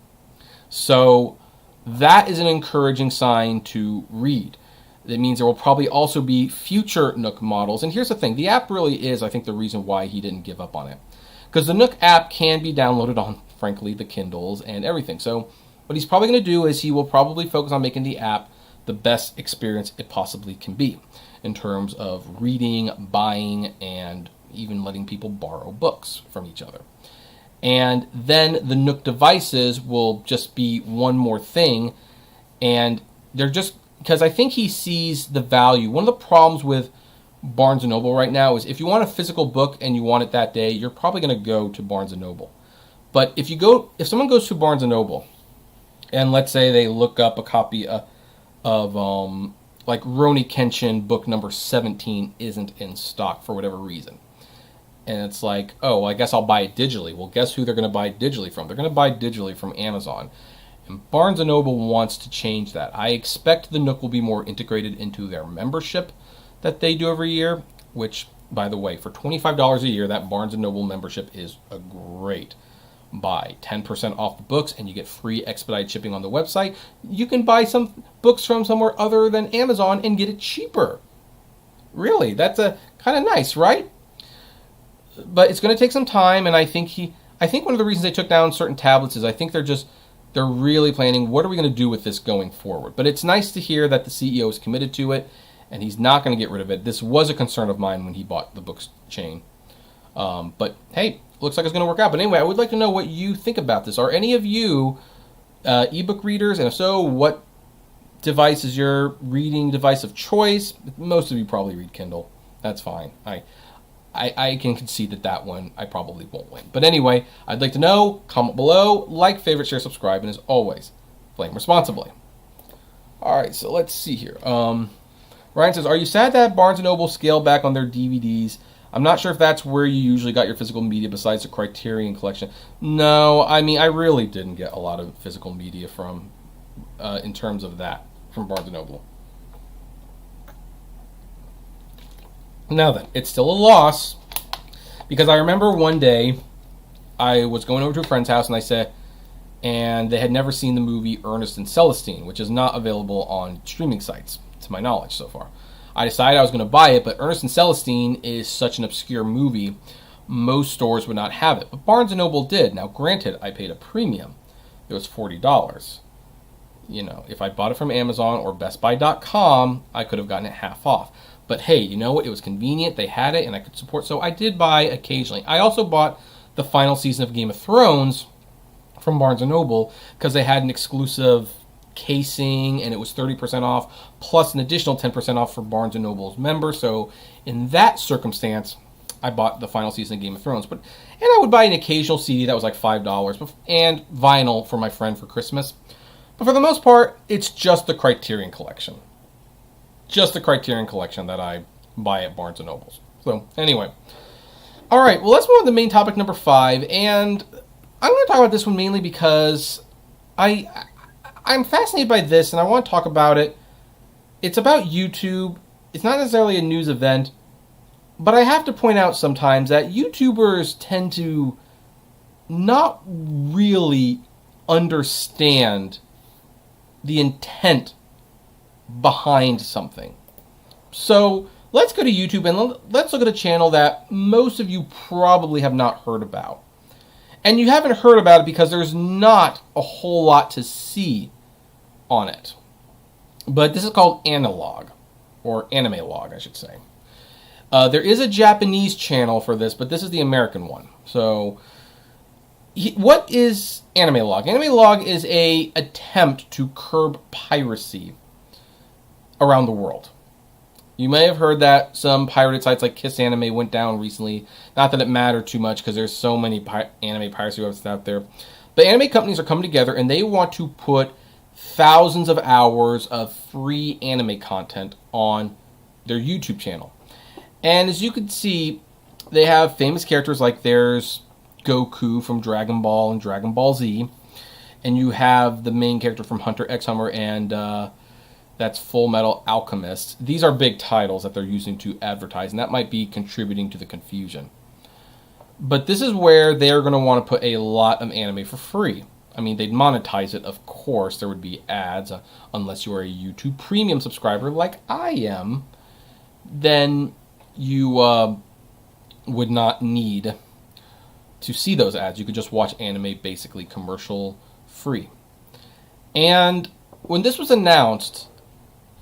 So that is an encouraging sign to read. That means there will probably also be future Nook models. And here's the thing. The app really is, I think, the reason why he didn't give up on it. Because the Nook app can be downloaded on, frankly, the Kindles and everything. So what he's probably going to do is he will probably focus on making the app the best experience it possibly can be in terms of reading, buying, and even letting people borrow books from each other. And then the Nook devices will just be one more thing. And they're just... because I think he sees the value. One of the problems with Barnes & Noble right now is if you want a physical book and you want it that day, you're probably going to go to Barnes & Noble. But if someone goes to Barnes & Noble, and let's say they look up a copy of like Roni Kenshin book number 17 isn't in stock for whatever reason. And it's like, oh, well, I guess I'll buy it digitally. Well, guess who they're going to buy it digitally from? They're going to buy it digitally from Amazon. And Barnes & Noble wants to change that. I expect the Nook will be more integrated into their membership that they do every year, which, by the way, for $25 a year, that Barnes & Noble membership is a great buy. 10% off the books, and you get free expedited shipping on the website. You can buy some books from somewhere other than Amazon and get it cheaper. Really, that's a kind of nice, right? But it's going to take some time, and I think one of the reasons they took down certain tablets is I think they're really planning, what are we going to do with this going forward? But it's nice to hear that the CEO is committed to it, and he's not going to get rid of it. This was a concern of mine when he bought the books chain. But hey, looks like it's going to work out. But anyway, I would like to know what you think about this. Are any of you ebook readers? And if so, what device is your reading device of choice? Most of you probably read Kindle. That's fine. I can concede that one I probably won't win. But anyway, I'd like to know. Comment below, like, favorite, share, subscribe, and as always, flame responsibly. All right, so let's see here. Ryan says, are you sad that Barnes & Noble scaled back on their DVDs? I'm not sure if that's where you usually got your physical media besides the Criterion Collection. No, I mean, I really didn't get a lot of physical media from, in terms of that, from Barnes & Noble. Now then, it's still a loss, because I remember one day I was going over to a friend's house and they had never seen the movie Ernest and Celestine, which is not available on streaming sites, to my knowledge so far. I decided I was going to buy it, but Ernest and Celestine is such an obscure movie, most stores would not have it. But Barnes & Noble did. Now, granted, I paid a premium. It was $40. You know, if I bought it from Amazon or BestBuy.com, I could have gotten it half off. But hey, you know what? It was convenient. They had it, and I could support. So I did buy occasionally. I also bought the final season of Game of Thrones from Barnes & Noble because they had an exclusive casing, and it was 30% off, plus an additional 10% off for Barnes & Noble's members. So in that circumstance, I bought the final season of Game of Thrones. And I would buy an occasional CD that was like $5, and vinyl for my friend for Christmas. But for the most part, it's just the Criterion Collection. Just the Criterion Collection that I buy at Barnes & Noble's. So anyway. All right, well, let's move on to main topic number 5. And I'm going to talk about this one mainly because I'm fascinated by this, and I want to talk about it. It's about YouTube. It's not necessarily a news event, but I have to point out sometimes that YouTubers tend to not really understand the intent behind something. So let's go to YouTube and let's look at a channel that most of you probably have not heard about. And you haven't heard about it because there's not a whole lot to see on it. But this is called Analog, or Anime Log, I should say. There is a Japanese channel for this, but this is the American one. So, what is Anime Log? Anime Log is an attempt to curb piracy around the world. You may have heard that some pirated sites like Kiss Anime went down recently. Not that it mattered too much because there's so many anime piracy websites out there. But anime companies are coming together and they want to put thousands of hours of free anime content on their YouTube channel. And as you can see, they have famous characters like there's Goku from Dragon Ball and Dragon Ball Z. And you have the main character from Hunter x Hunter and that's Full Metal Alchemist. These are big titles that they're using to advertise, and that might be contributing to the confusion. But this is where they're going to want to put a lot of anime for free. I mean, they'd monetize it, of course. There would be ads, unless you are a YouTube Premium subscriber like I am. Then you would not need to see those ads. You could just watch anime basically commercial free. And when this was announced,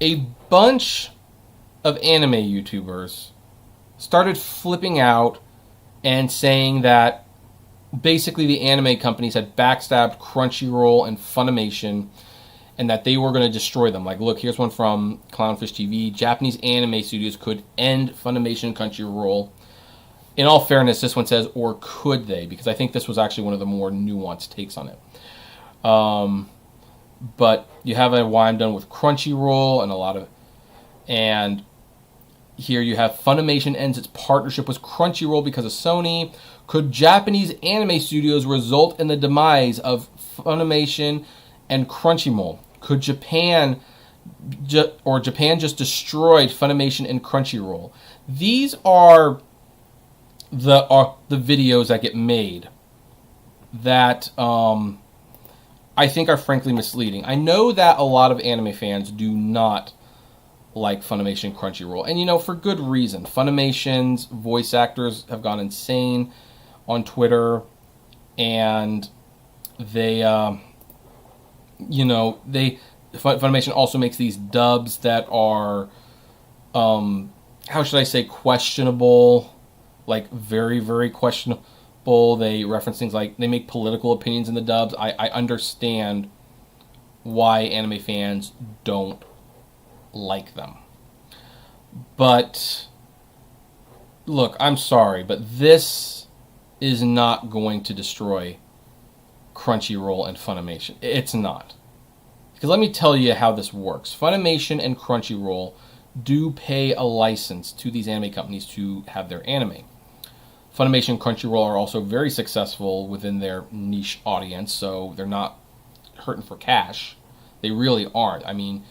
a bunch of anime YouTubers started flipping out and saying that basically the anime companies had backstabbed Crunchyroll and Funimation and that they were going to destroy them. Like, look, here's one from Clownfish TV. Japanese anime studios could end Funimation and Crunchyroll. In all fairness, this one says, or could they? Because I think this was actually one of the more nuanced takes on it. But you have a why I'm done with Crunchyroll and here you have Funimation ends its partnership with Crunchyroll because of Sony. Could Japanese anime studios result in the demise of Funimation and Crunchyroll? Could Japan just destroyed Funimation and Crunchyroll? These are the videos that get made that I think are frankly misleading. I know that a lot of anime fans do not like Funimation and Crunchyroll. And, for good reason. Funimation's voice actors have gone insane on Twitter. And they, Funimation also makes these dubs that are, how should I say, questionable. Like, very, very questionable. They reference things like they make political opinions in the dubs. I understand why anime fans don't like them. But look, I'm sorry, but this is not going to destroy Crunchyroll and Funimation. It's not. Because let me tell you how this works. Funimation and Crunchyroll do pay a license to these anime companies to have their anime. Funimation and Crunchyroll are also very successful within their niche audience, so they're not hurting for cash. They really aren't. I mean,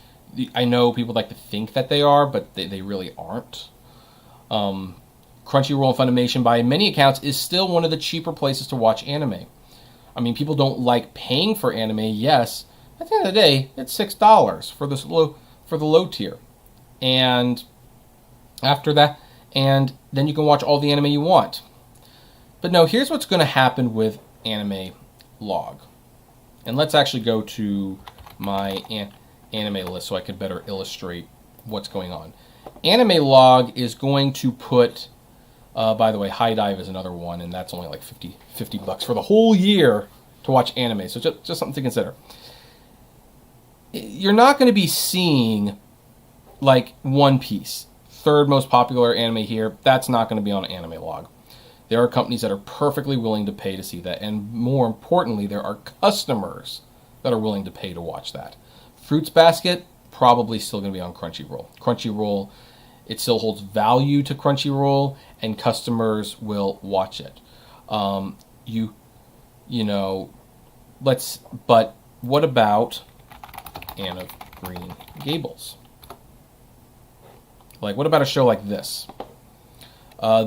I know people like to think that they are, but they really aren't. Crunchyroll and Funimation, by many accounts, is still one of the cheaper places to watch anime. I mean, people don't like paying for anime, yes. At the end of the day, it's $6 for the low tier. And after that, and then you can watch all the anime you want. But no, here's what's going to happen with Anime Log. And let's actually go to my anime list so I can better illustrate what's going on. Anime Log is going to put, by the way, High Dive is another one, and that's only like $50 for the whole year to watch anime. So just something to consider. you're not going to be seeing like One Piece, third most popular anime here. That's not going to be on Anime Log. There are companies that are perfectly willing to pay to see that, and more importantly, there are customers that are willing to pay to watch that. Fruits Basket, probably still going to be on Crunchyroll. Crunchyroll, it still holds value to Crunchyroll, and customers will watch it. But what about Anne of Green Gables? Like, what about a show like this?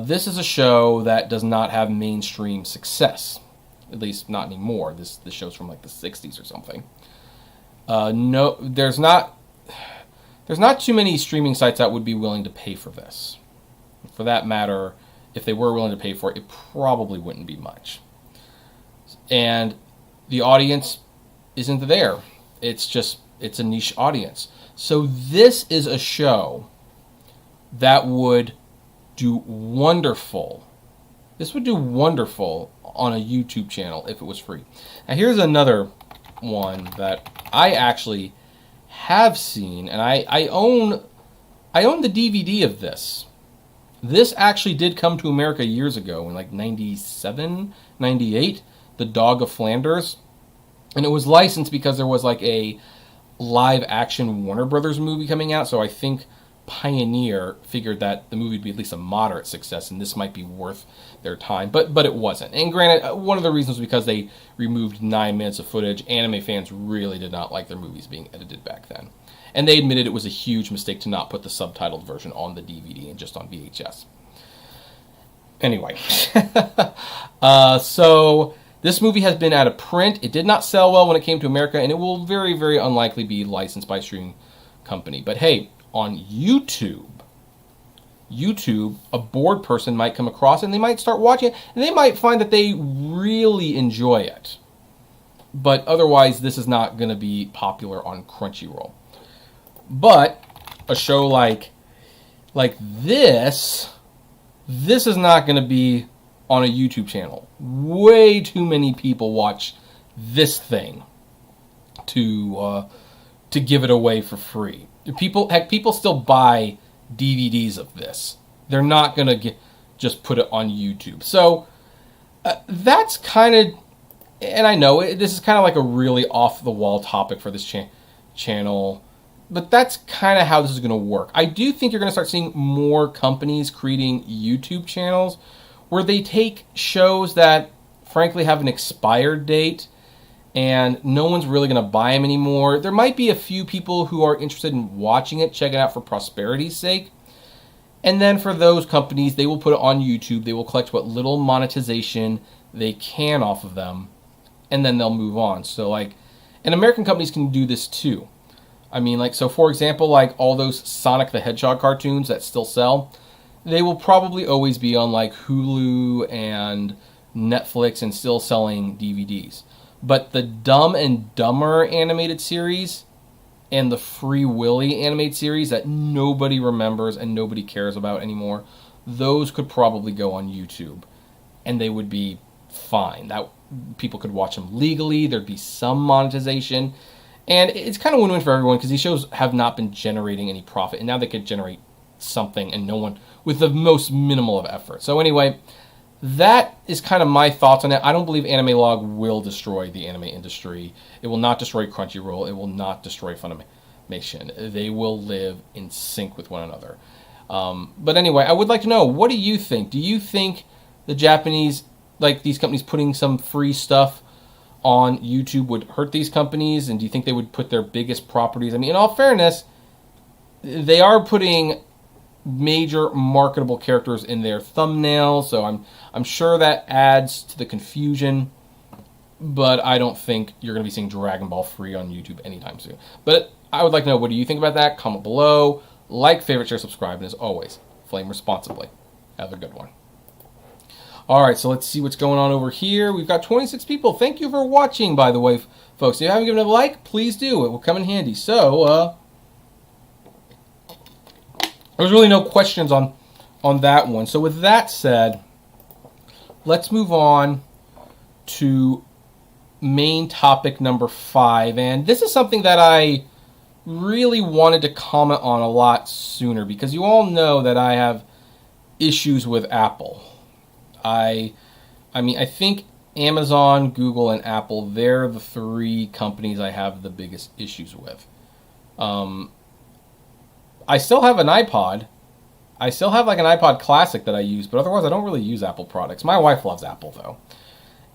This is a show that does not have mainstream success. At least not anymore. This show's from like the 60s or something. No, there's not too many streaming sites that would be willing to pay for this. For that matter, if they were willing to pay for it, it probably wouldn't be much. And the audience isn't there. It's a niche audience. So this is a show that would do wonderful. This would do wonderful on a YouTube channel if it was free. Now here's another one that I actually have seen, and I own the DVD of this. This actually did come to America years ago in like 97, 98, The Dog of Flanders. And it was licensed because there was like a live action Warner Brothers movie coming out, so I think Pioneer figured that the movie would be at least a moderate success, and this might be worth their time, but it wasn't. And granted, one of the reasons was because they removed 9 minutes of footage. Anime fans really did not like their movies being edited back then, and they admitted it was a huge mistake to not put the subtitled version on the DVD and just on VHS. Anyway, so this movie has been out of print. It did not sell well when it came to America, and it will very, very unlikely be licensed by a streaming company. But hey, on YouTube, a bored person might come across it, and they might start watching it, and they might find that they really enjoy it. But otherwise, this is not going to be popular on Crunchyroll. But a show like this is not going to be on a YouTube channel. Way too many people watch this thing to give it away for free. People still buy DVDs of this. They're not going to just put it on YouTube. So that's kind of, and I know this is kind of like a really off-the-wall topic for this channel, but that's kind of how this is going to work. I do think you're going to start seeing more companies creating YouTube channels where they take shows that, frankly, have an expired date and no one's really going to buy them anymore. There might be a few people who are interested in watching it, check it out for prosperity's sake. And then for those companies, they will put it on YouTube. They will collect what little monetization they can off of them, and then they'll move on. So, and American companies can do this too. I mean, so for example, all those Sonic the Hedgehog cartoons that still sell, they will probably always be on Hulu and Netflix and still selling DVDs. But the Dumb and Dumber animated series and the Free Willy animated series that nobody remembers and nobody cares about anymore, those could probably go on YouTube, and they would be fine. That people could watch them legally. There'd be some monetization, and it's kind of win-win for everyone because these shows have not been generating any profit, and now they could generate something, and no one with the most minimal of effort. So anyway, that is kind of my thoughts on it. I don't believe Anime Log will destroy the anime industry. It will not destroy Crunchyroll. It will not destroy Funimation. They will live in sync with one another. But anyway, I would like to know, what do you think? Do you think the Japanese, these companies putting some free stuff on YouTube would hurt these companies? And do you think they would put their biggest properties? I mean, in all fairness, they are putting major marketable characters in their thumbnail, so I'm sure that adds to the confusion, but I don't think you're going to be seeing Dragon Ball free on YouTube anytime soon. But I would like to know, what do you think about that? Comment below, favorite, share, subscribe, and as always, flame responsibly. Have a good one. Alright, so let's see what's going on over here. We've got 26 people. Thank you for watching, by the way, folks. If you haven't given it a like, please do. It will come in handy. So, there's really no questions on that one. So with that said, let's move on to main topic number 5. And this is something that I really wanted to comment on a lot sooner because you all know that I have issues with Apple. I mean, I think Amazon, Google, and Apple, they're the three companies I have the biggest issues with. I still have an iPod. I still have like an iPod Classic that I use, but otherwise I don't really use Apple products. My wife loves Apple, though.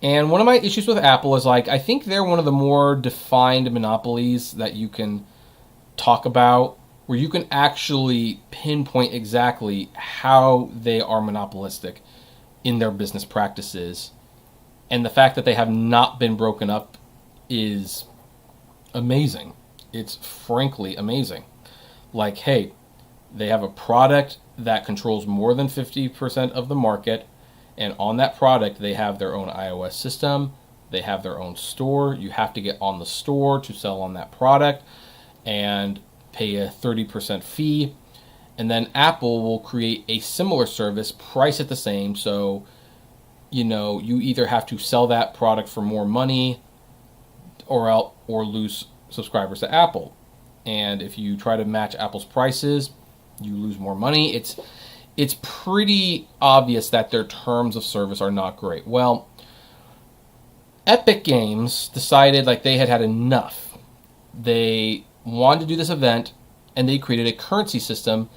And one of my issues with Apple is, like, I think they're one of the more defined monopolies that you can talk about, where you can actually pinpoint exactly how they are monopolistic in their business practices. And the fact that they have not been broken up is amazing. It's frankly amazing. Like, hey, they have a product that controls more than 50% of the market, and on that product, they have their own iOS system, they have their own store. You have to get on the store to sell on that product and pay a 30% fee. And then Apple will create a similar service, price it the same, so you either have to sell that product for more money or lose subscribers to Apple. And if you try to match Apple's prices, you lose more money. It's pretty obvious that their terms of service are not great. Well, Epic Games decided like they had enough. They wanted to do this event, and they created a currency system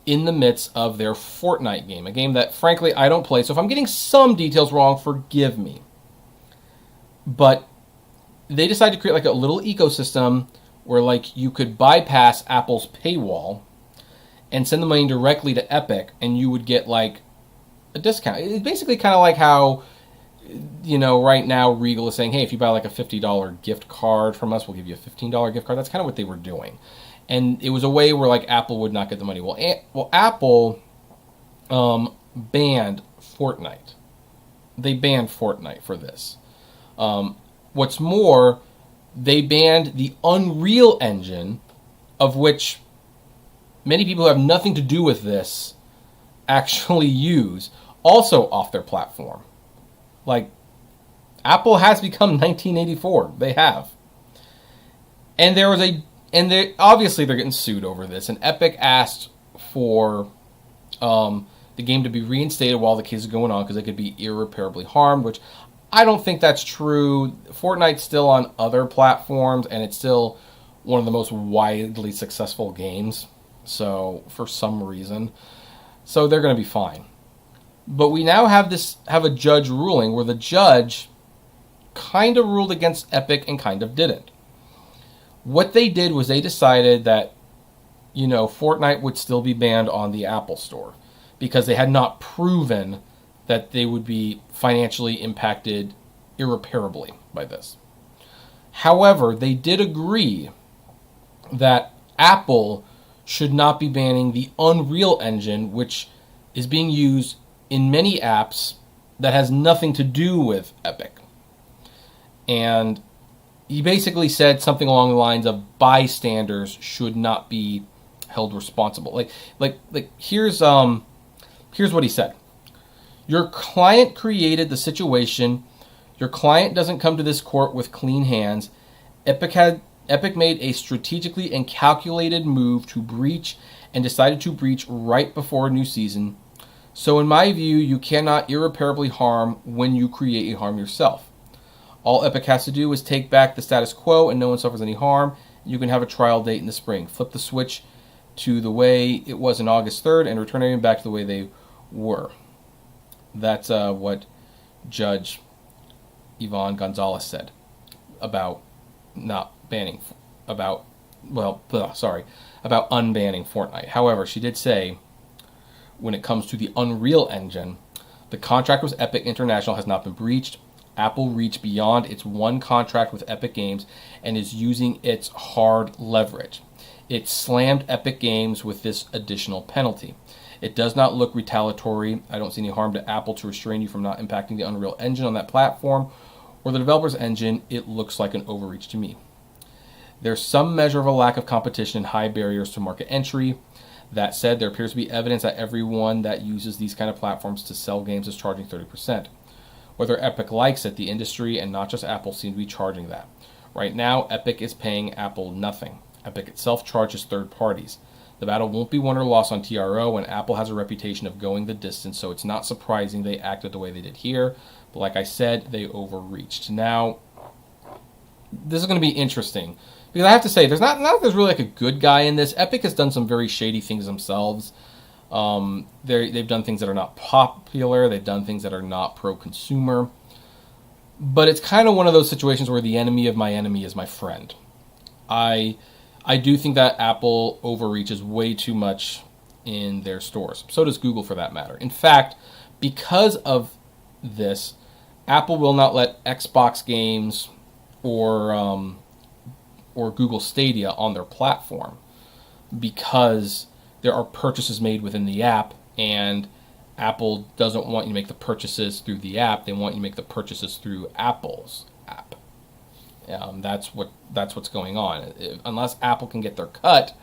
in the midst of their Fortnite game, a game that, frankly, I don't play. So if I'm getting some details wrong, forgive me. But they decided to create like a little ecosystem where like you could bypass Apple's paywall and send the money directly to Epic, and you would get like a discount. It's basically kind of like how, right now Regal is saying, hey, if you buy like a $50 gift card from us, we'll give you a $15 gift card. That's kind of what they were doing. And it was a way where like Apple would not get the money. Well, Apple banned Fortnite. They banned Fortnite for this. What's more, they banned the Unreal Engine, of which many people who have nothing to do with this actually use, also off their platform. Like, Apple has become 1984. They have. And obviously they're getting sued over this. And Epic asked for the game to be reinstated while the case is going on because it could be irreparably harmed, which I don't think that's true. Fortnite's still on other platforms, and it's still one of the most widely successful games. So, for some reason. So, they're going to be fine. But we now have a judge ruling where the judge kind of ruled against Epic and kind of didn't. What they did was they decided that, Fortnite would still be banned on the Apple Store because they had not proven that they would be financially impacted irreparably by this. However, they did agree that Apple should not be banning the Unreal Engine, which is being used in many apps that has nothing to do with Epic. And he basically said something along the lines of bystanders should not be held responsible. Here's what he said. Your client created the situation. Your client doesn't come to this court with clean hands. Epic made a strategically and calculated move to breach and decided to breach right before a new season. So in my view, you cannot irreparably harm when you create a harm yourself. All Epic has to do is take back the status quo and no one suffers any harm. You can have a trial date in the spring. Flip the switch to the way it was on August 3rd and return everything back to the way they were. That's what Judge Yvonne Gonzalez said about unbanning Fortnite. However, she did say, when it comes to the Unreal Engine, the contract with Epic International has not been breached. Apple reached beyond its one contract with Epic Games and is using its hard leverage. It slammed Epic Games with this additional penalty. It does not look retaliatory. I don't see any harm to Apple to restrain you from not impacting the Unreal Engine on that platform or the developer's engine. It looks like an overreach to me. There's some measure of a lack of competition and high barriers to market entry. That said, there appears to be evidence that everyone that uses these kind of platforms to sell games is charging 30%. Whether Epic likes it, the industry and not just Apple seem to be charging that. Right now, Epic is paying Apple nothing. Epic itself charges third parties. The battle won't be won or lost on TRO, and Apple has a reputation of going the distance, so it's not surprising they acted the way they did here. But like I said, they overreached. Now, this is going to be interesting, because I have to say, there's there's really like a good guy in this. Epic has done some very shady things themselves. They've done things that are not popular. They've done things that are not pro-consumer. But it's kind of one of those situations where the enemy of my enemy is my friend. I do think that Apple overreaches way too much in their stores. So does Google, for that matter. In fact, because of this, Apple will not let Xbox games or Google Stadia on their platform, because there are purchases made within the app, and Apple doesn't want you to make the purchases through the app. They want you to make the purchases through Apple's app. That's what's going on. Unless Apple can get their cut,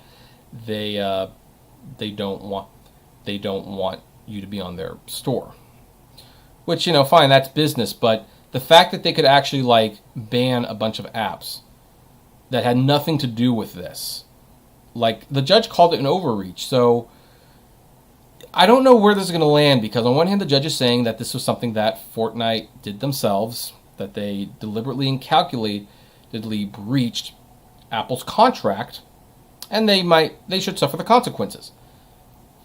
they don't want you to be on their store. Which, fine, that's business. But the fact that they could actually ban a bunch of apps that had nothing to do with this, the judge called it an overreach. So I don't know where this is going to land, because on one hand, the judge is saying that this was something that Fortnite did themselves, that they deliberately and calculatedly breached Apple's contract, and they should suffer the consequences.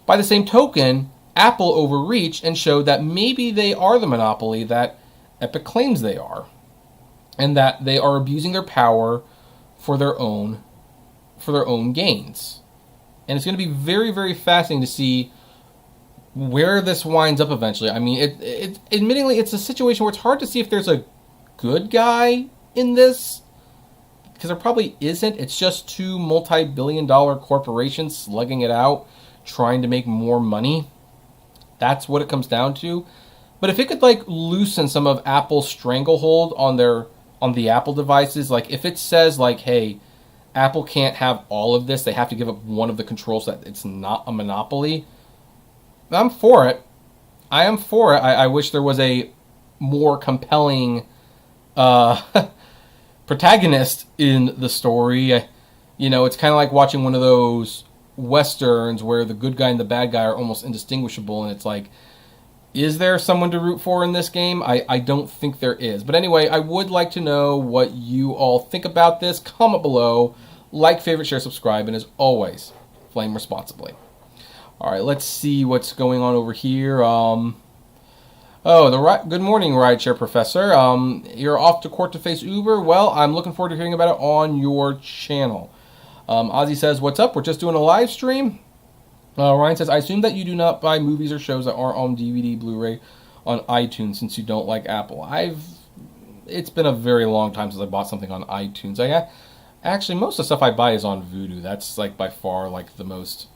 By the same token, Apple overreached and showed that maybe they are the monopoly that Epic claims they are, and that they are abusing their power for their own gains. And it's going to be very, very fascinating to see where this winds up eventually. I mean, admittingly, it's a situation where it's hard to see if there's a good guy in this, because there probably isn't. It's just two multi-billion-dollar corporations slugging it out, trying to make more money. That's what it comes down to. But if it could loosen some of Apple's stranglehold on the Apple devices, if it says hey, Apple can't have all of this, they have to give up one of the controls, so that it's not a monopoly, I'm for it. I am for it. I wish there was a more compelling protagonist in the story. It's kind of like watching one of those westerns where the good guy and the bad guy are almost indistinguishable, and it's is there someone to root for in this game? I don't think there is. But anyway, I would like to know what you all think about this. Comment below. Like, favorite, share, subscribe, and as always, flame responsibly. All right, let's see what's going on over here. Good morning, Rideshare Professor. You're off to court to face Uber. Well, I'm looking forward to hearing about it on your channel. Ozzy says, what's up? We're just doing a live stream. Ryan says, I assume that you do not buy movies or shows that aren't on DVD, Blu-ray, on iTunes, since you don't like Apple. It's been a very long time since I bought something on iTunes. Actually, most of the stuff I buy is on Vudu. That's by far the most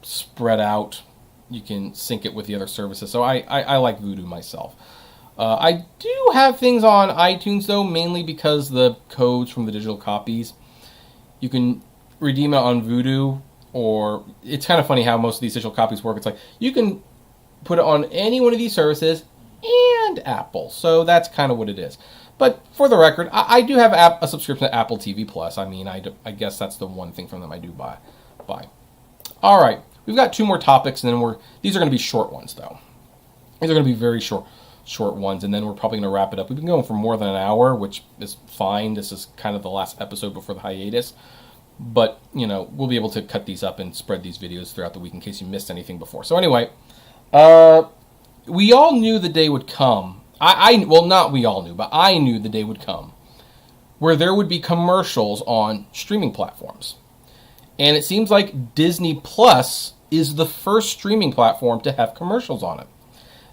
spread out. You can sync it with the other services. So I like Vudu myself. I do have things on iTunes, though, mainly because the codes from the digital copies, you can redeem it on Vudu, or it's kind of funny how most of these digital copies work. It's you can put it on any one of these services and Apple. So that's kind of what it is. But for the record, I do have a subscription to Apple TV Plus. I mean, I guess that's the one thing from them I do buy. All right. We've got two more topics, and then these are going to be short ones, though. These are going to be very short ones, and then we're probably going to wrap it up. We've been going for more than an hour, which is fine. This is kind of the last episode before the hiatus. But, we'll be able to cut these up and spread these videos throughout the week in case you missed anything before. So anyway, we all knew the day would come. Well, not we all knew, but I knew the day would come where there would be commercials on streaming platforms. And it seems like Disney Plus is the first streaming platform to have commercials on it.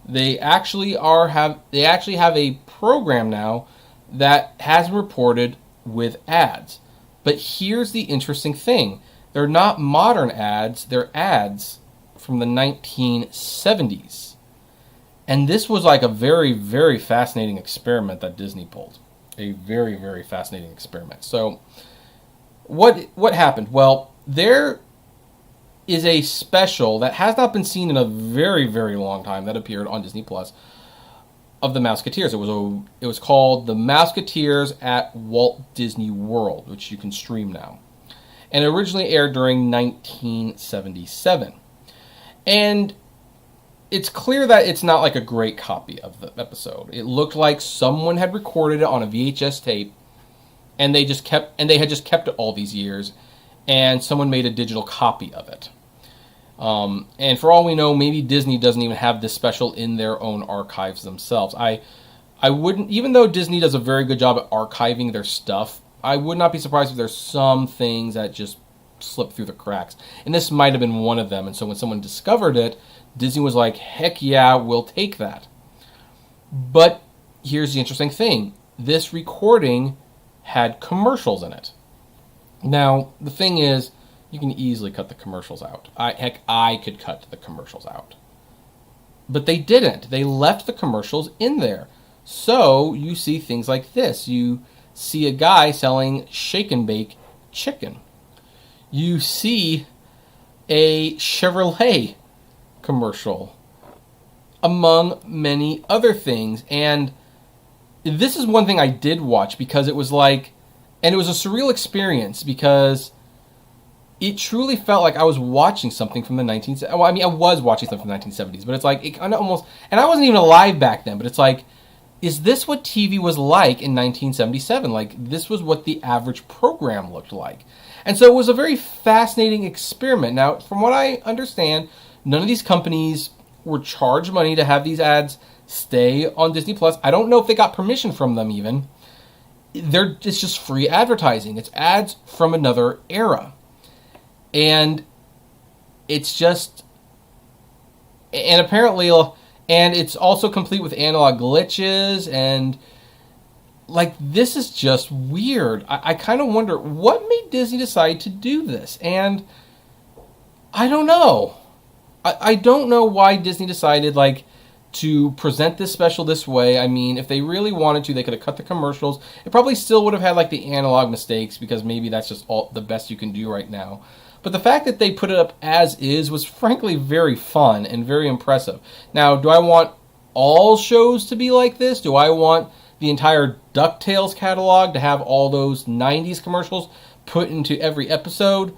They actually have a program now that has been reported with ads. But here's the interesting thing. They're not modern ads, they're ads from the 1970s. And this was a very, very fascinating experiment that Disney pulled. A very, very fascinating experiment. So what happened? Well, there is a special that has not been seen in a very, very long time that appeared on Disney Plus of the Mouseketeers. It was called The Mouseketeers at Walt Disney World, which you can stream now. and it originally aired during 1977. And it's clear that it's not like a great copy of the episode. It looked like someone had recorded it on a VHS tape, and they had just kept it all these years, and someone made a digital copy of it. And for all we know, maybe Disney doesn't even have this special in their own archives themselves. I wouldn't, even though Disney does a very good job at archiving their stuff, I would not be surprised if there's some things that just slip through the cracks. And this might have been one of them. And so when someone discovered it, Disney was like, heck yeah, we'll take that. But here's the interesting thing. This recording had commercials in it. Now, the thing is, you can easily cut the commercials out. I could cut the commercials out. But they didn't. They left the commercials in there. So you see things like this. You see a guy selling shake and bake chicken. You see a Chevrolet commercial, among many other things. And this is one thing I did watch because it was like, and it was a surreal experience because it truly felt like I was watching something from the 1970s. Well, I mean, I was watching something from the 1970s, but it's like, it kind of almost, and I wasn't even alive back then, but it's like, is this what TV was like in 1977? Like, this was what the average program looked like. And so it was a very fascinating experiment. Now, from what I understand, none of these companies were charged money to have these ads stay on Disney Plus. I don't know if they got permission from them even. It's just free advertising. It's ads from another era. And it's just, and apparently, and it's also complete with analog glitches, and like, this is just weird. I kind of wonder what made Disney decide to do this, and I don't know. I don't know why Disney decided, like, to present this special this way. I mean, if they really wanted to, they could have cut the commercials. It probably still would have had, like, the analog mistakes, because maybe that's just all the best you can do right now. But the fact that they put it up as is was frankly very fun and very impressive. Now, do I want all shows to be like this? Do I want the entire DuckTales catalog to have all those 90s commercials put into every episode?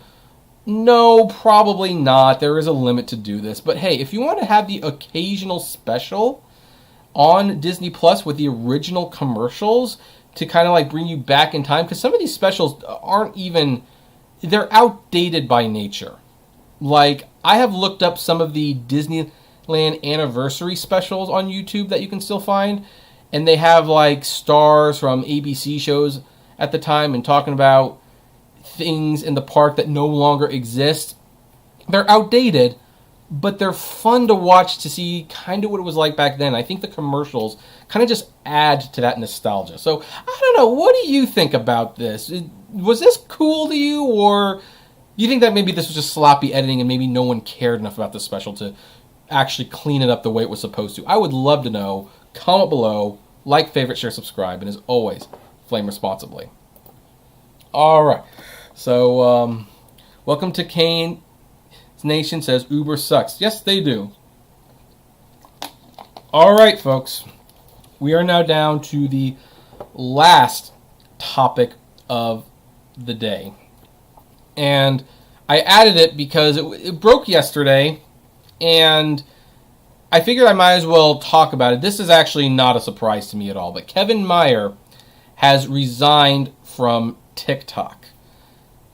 No, probably not. There is a limit to do this. But hey, if you want to have the occasional special on Disney Plus with the original commercials to kind of like bring you back in time, because some of these specials aren't even, they're outdated by nature. Like, I have looked up some of the Disneyland anniversary specials on YouTube that you can still find, and they have like stars from ABC shows at the time and talking about things in the park that no longer exist. They're outdated, but they're fun to watch to see kind of what it was like back then. I think the commercials kind of just add to that nostalgia. So, I don't know, what do you think about this? Was this cool to you, or you think that maybe this was just sloppy editing and maybe no one cared enough about this special to actually clean it up the way it was supposed to? I would love to know. Comment below, like, favorite, share, subscribe, and as always, flame responsibly. All right. So, welcome to Kane's Nation says Uber sucks. Yes, they do. All right, folks. We are now down to the last topic of the day. And I added it because it broke yesterday, and I figured I might as well talk about it. This is actually not a surprise to me at all, but Kevin Meyer has resigned from TikTok.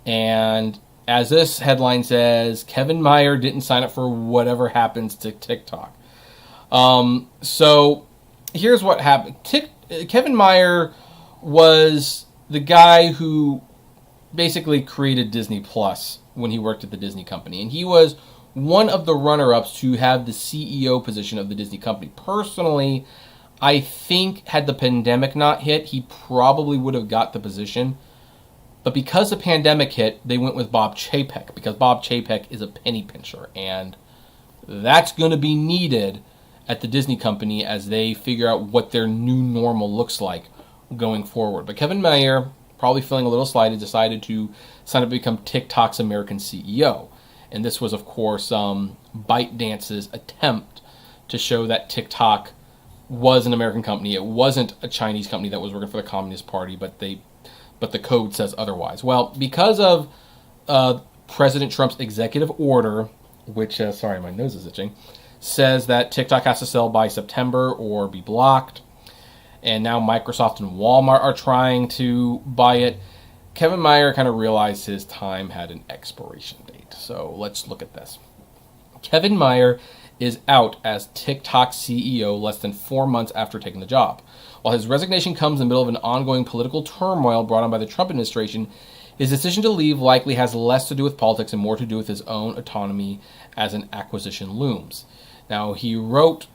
And as this headline says, Kevin Meyer didn't sign up for whatever happens to TikTok. So here's what happened. Kevin Meyer was the guy who basically created Disney Plus when he worked at the Disney company. And he was one of the runner-ups to have the CEO position of the Disney company. Personally, I think had the pandemic not hit, he probably would have got the position. But because the pandemic hit, they went with Bob Chapek, because Bob Chapek is a penny pincher, and that's going to be needed at the Disney company as they figure out what their new normal looks like going forward. But Kevin Meyer, probably feeling a little slighted, decided to sign up to become TikTok's American CEO. And this was, of course, ByteDance's attempt to show that TikTok was an American company. It wasn't a Chinese company that was working for the Communist Party, but the code says otherwise. Well, because of President Trump's executive order, which, sorry, my nose is itching, says that TikTok has to sell by September or be blocked. And now Microsoft and Walmart are trying to buy it. Kevin Meyer kind of realized his time had an expiration date. So let's look at this. Kevin Meyer is out as TikTok CEO less than 4 months after taking the job. While his resignation comes in the middle of an ongoing political turmoil brought on by the Trump administration, his decision to leave likely has less to do with politics and more to do with his own autonomy as an acquisition looms. Now, he wrote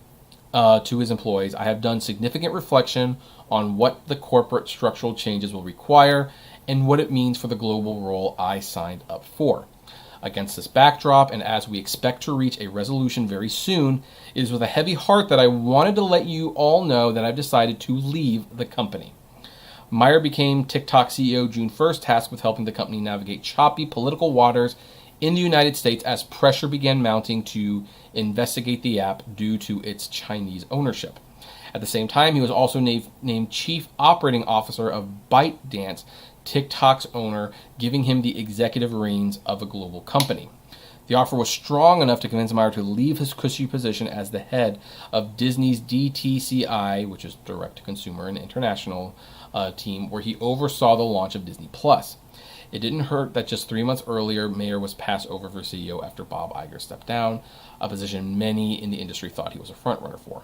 to his employees, "I have done significant reflection on what the corporate structural changes will require and what it means for the global role I signed up for. Against this backdrop, and as we expect to reach a resolution very soon, it is with a heavy heart that I wanted to let you all know that I've decided to leave the company." Meyer became TikTok CEO June 1st, tasked with helping the company navigate choppy political waters in the United States as pressure began mounting to investigate the app due to its Chinese ownership. At the same time, he was also named Chief Operating Officer of ByteDance, TikTok's owner, giving him the executive reins of a global company. The offer was strong enough to convince Meyer to leave his cushy position as the head of Disney's DTCI, which is direct-to-consumer and international team, where he oversaw the launch of Disney+. It didn't hurt that just 3 months earlier, Meyer was passed over for CEO after Bob Iger stepped down, a position many in the industry thought he was a frontrunner for.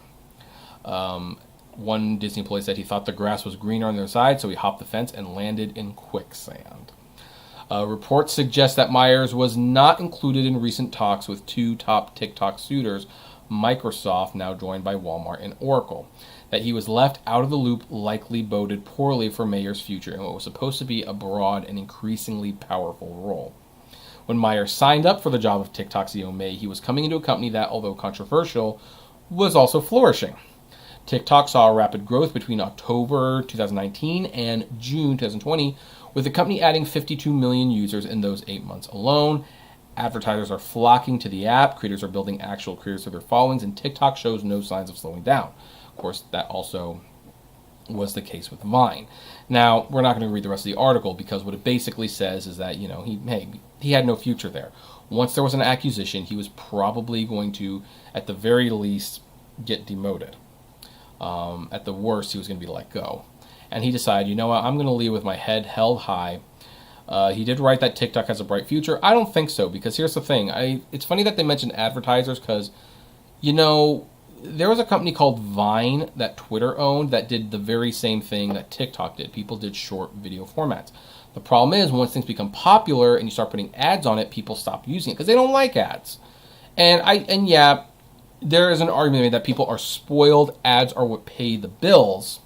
One Disney employee said he thought the grass was greener on their side, so he hopped the fence and landed in quicksand. Reports suggest that Myers was not included in recent talks with two top TikTok suitors, Microsoft, now joined by Walmart and Oracle. That he was left out of the loop likely boded poorly for Meyer's future in what was supposed to be a broad and increasingly powerful role. When Meyer signed up for the job of TikTok CEO in May, he was coming into a company that, although controversial, was also flourishing. TikTok saw rapid growth between October 2019 and June 2020, with the company adding 52 million users in those 8 months alone. Advertisers are flocking to the app, creators are building actual careers through their followings, and TikTok shows no signs of slowing down. Of course, that also was the case with Vine. Now, we're not going to read the rest of the article because what it basically says is that, he had no future there. Once there was an accusation, he was probably going to, at the very least, get demoted. At the worst, he was going to be let go. And he decided, you know what, I'm going to leave with my head held high. He did write that TikTok has a bright future. I don't think so, because here's the thing. It's funny that they mentioned advertisers because, there was a company called Vine that Twitter owned that did the very same thing that TikTok did. People did short video formats. The problem is, once things become popular and you start putting ads on it, people stop using it because they don't like ads. And yeah, there is an argument made that people are spoiled. Ads are what pay the bills.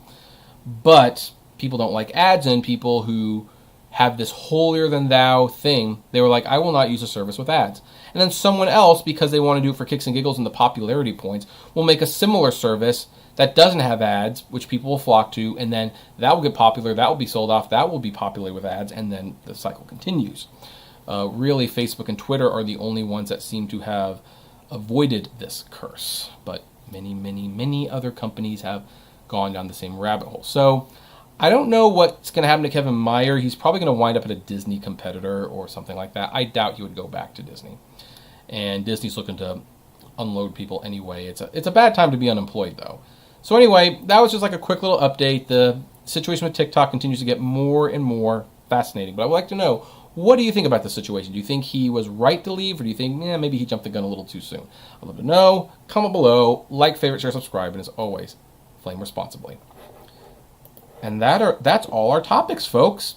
But people don't like ads, and people who have this holier-than-thou thing, they were like, I will not use a service with ads. And then someone else, because they want to do it for kicks and giggles and the popularity points, will make a similar service that doesn't have ads, which people will flock to, and then that will get popular, that will be sold off, that will be popular with ads, and then the cycle continues. Really, Facebook and Twitter are the only ones that seem to have avoided this curse. But many, many, many other companies have gone down the same rabbit hole. So I don't know what's going to happen to Kevin Meyer. He's probably going to wind up at a Disney competitor or something like that. I doubt he would go back to Disney. And Disney's looking to unload people anyway. It's a bad time to be unemployed, though. So anyway, that was just like a quick little update. The situation with TikTok continues to get more and more fascinating. But I would like to know, what do you think about the situation? Do you think he was right to leave, or do you think, maybe he jumped the gun a little too soon? I'd love to know. Comment below. Like, favorite, share, subscribe. And as always, flame responsibly. And that's all our topics, folks.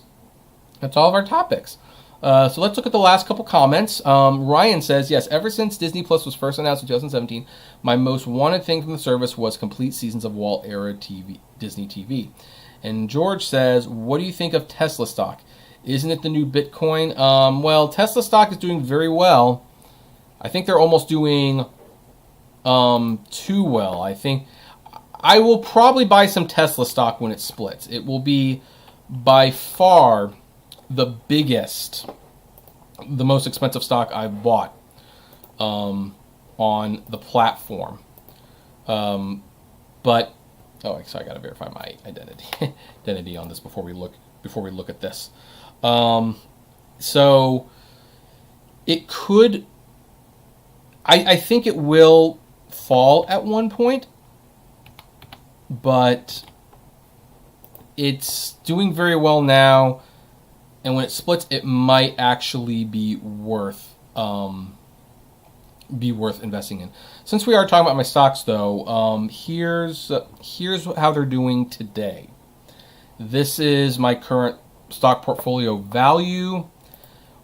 That's all of our topics. So let's look at the last couple comments. Ryan says, yes, ever since Disney Plus was first announced in 2017, my most wanted thing from the service was complete seasons of Walt-era Disney TV. And George says, what do you think of Tesla stock? Isn't it the new Bitcoin? Well, Tesla stock is doing very well. I think they're almost doing too well. I think I will probably buy some Tesla stock when it splits. It will be by far the biggest, the most expensive stock I've bought on the platform. But I got to verify my identity on this before we look at this. So It could... I think it will fall at one point, but it's doing very well now, and when it splits, it might actually be worth investing in. Since we are talking about my stocks, though, here's how they're doing today. This is my current stock portfolio value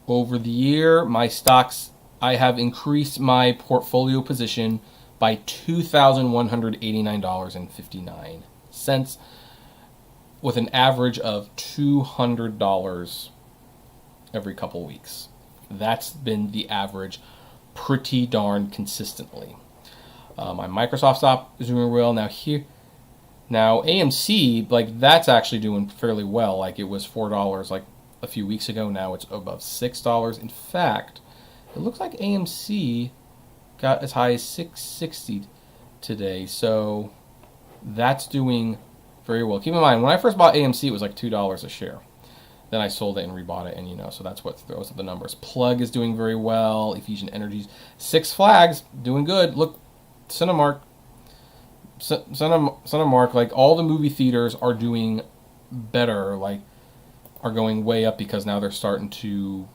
over the year. My stocks, I have increased my portfolio position by $2,189.59 with an average of $200 every couple weeks. That's been the average pretty darn consistently. My Microsoft stock is doing well. Now AMC, like, that's actually doing fairly well. Like, it was $4 like a few weeks ago. Now it's above $6. In fact, it looks like AMC got as high as $6.60 today. So that's doing very well. Keep in mind, when I first bought AMC, it was like $2 a share. Then I sold it and rebought it, and so that's what throws up the numbers. Plug is doing very well. Effusion Energies, Six Flags doing good. Look, Cinemark, like, all the movie theaters are doing better, like, are going way up because now they're starting to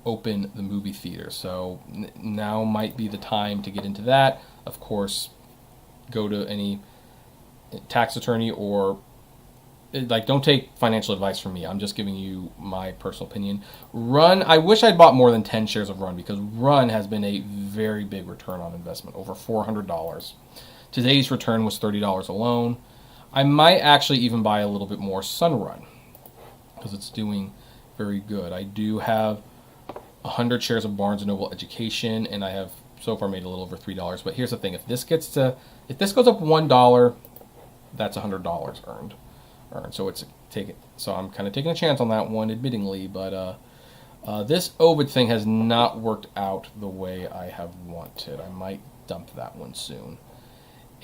open the movie theater. So now might be the time to get into that. Of course, go to any tax attorney or, like, don't take financial advice from me. I'm just giving you my personal opinion. Run, I wish I'd bought more than 10 shares of Run, because Run has been a very big return on investment, over $400. Today's return was $30 alone. I might actually even buy a little bit more Sunrun because it's doing very good. I do have 100 shares of Barnes & Noble Education, and I have so far made a little over $3. But here's the thing: if this goes up $1, that's $100 earned. So so I'm kind of taking a chance on that one, admittingly. But this Ovid thing has not worked out the way I have wanted. I might dump that one soon.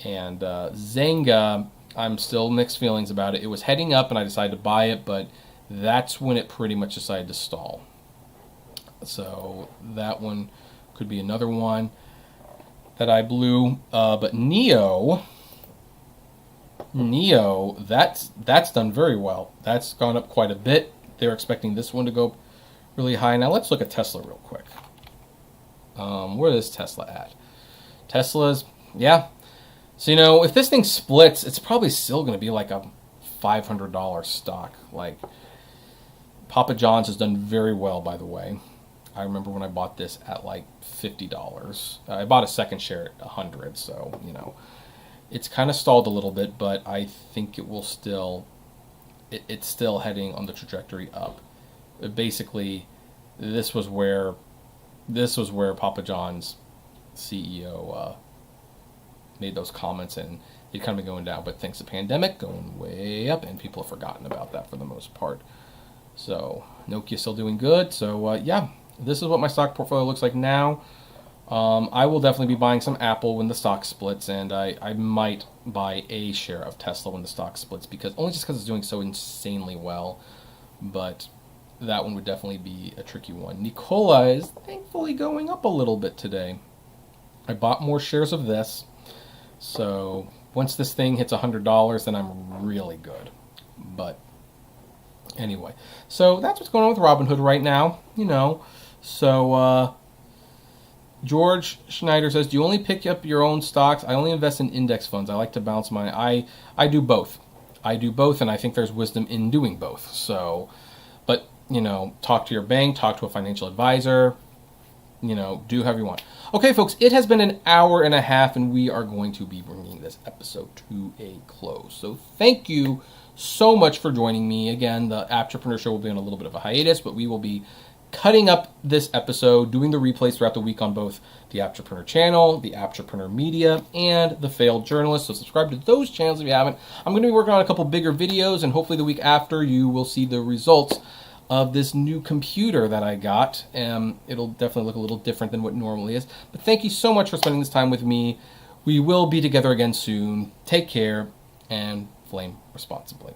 And Zynga, I'm still mixed feelings about it. It was heading up, and I decided to buy it, but that's when it pretty much decided to stall. So that one could be another one that I blew. But Neo, that's done very well. That's gone up quite a bit. They're expecting this one to go really high. Now let's look at Tesla real quick. Where is Tesla at? Tesla's, yeah. So, if this thing splits, it's probably still going to be like a $500 stock. Like, Papa John's has done very well, by the way. I remember when I bought this at like $50. I bought a second share at $100, so, it's kind of stalled a little bit, but I think it will still, it's still heading on the trajectory up. Basically, this was where Papa John's CEO made those comments, and it kind of been going down, but thanks to the pandemic, going way up, and people have forgotten about that for the most part. So Nokia's still doing good. So yeah, this is what my stock portfolio looks like now. I will definitely be buying some Apple when the stock splits, and I might buy a share of Tesla when the stock splits, because it's doing so insanely well. But that one would definitely be a tricky one. Nikola is thankfully going up a little bit today. I bought more shares of this. So once this thing hits $100, then I'm really good. But anyway, so that's what's going on with Robinhood right now. So George Schneider says, do you only pick up your own stocks? I only invest in index funds. I like to bounce I do both. And I think there's wisdom in doing both. So, but, talk to your bank, talk to a financial advisor, do however you want. Okay, folks, it has been an hour and a half, and we are going to be bringing this episode to a close. So thank you so much for joining me. Again, the Apptrepreneur Show will be on a little bit of a hiatus, but we will be cutting up this episode, doing the replays throughout the week on both the Apptrepreneur channel, the Apptrepreneur Media, and the Failed Journalist. So subscribe to those channels if you haven't. I'm going to be working on a couple bigger videos, and hopefully the week after you will see the results of this new computer that I got. It'll definitely look a little different than what it normally is. But thank you so much for spending this time with me. We will be together again soon. Take care and flame responsibly.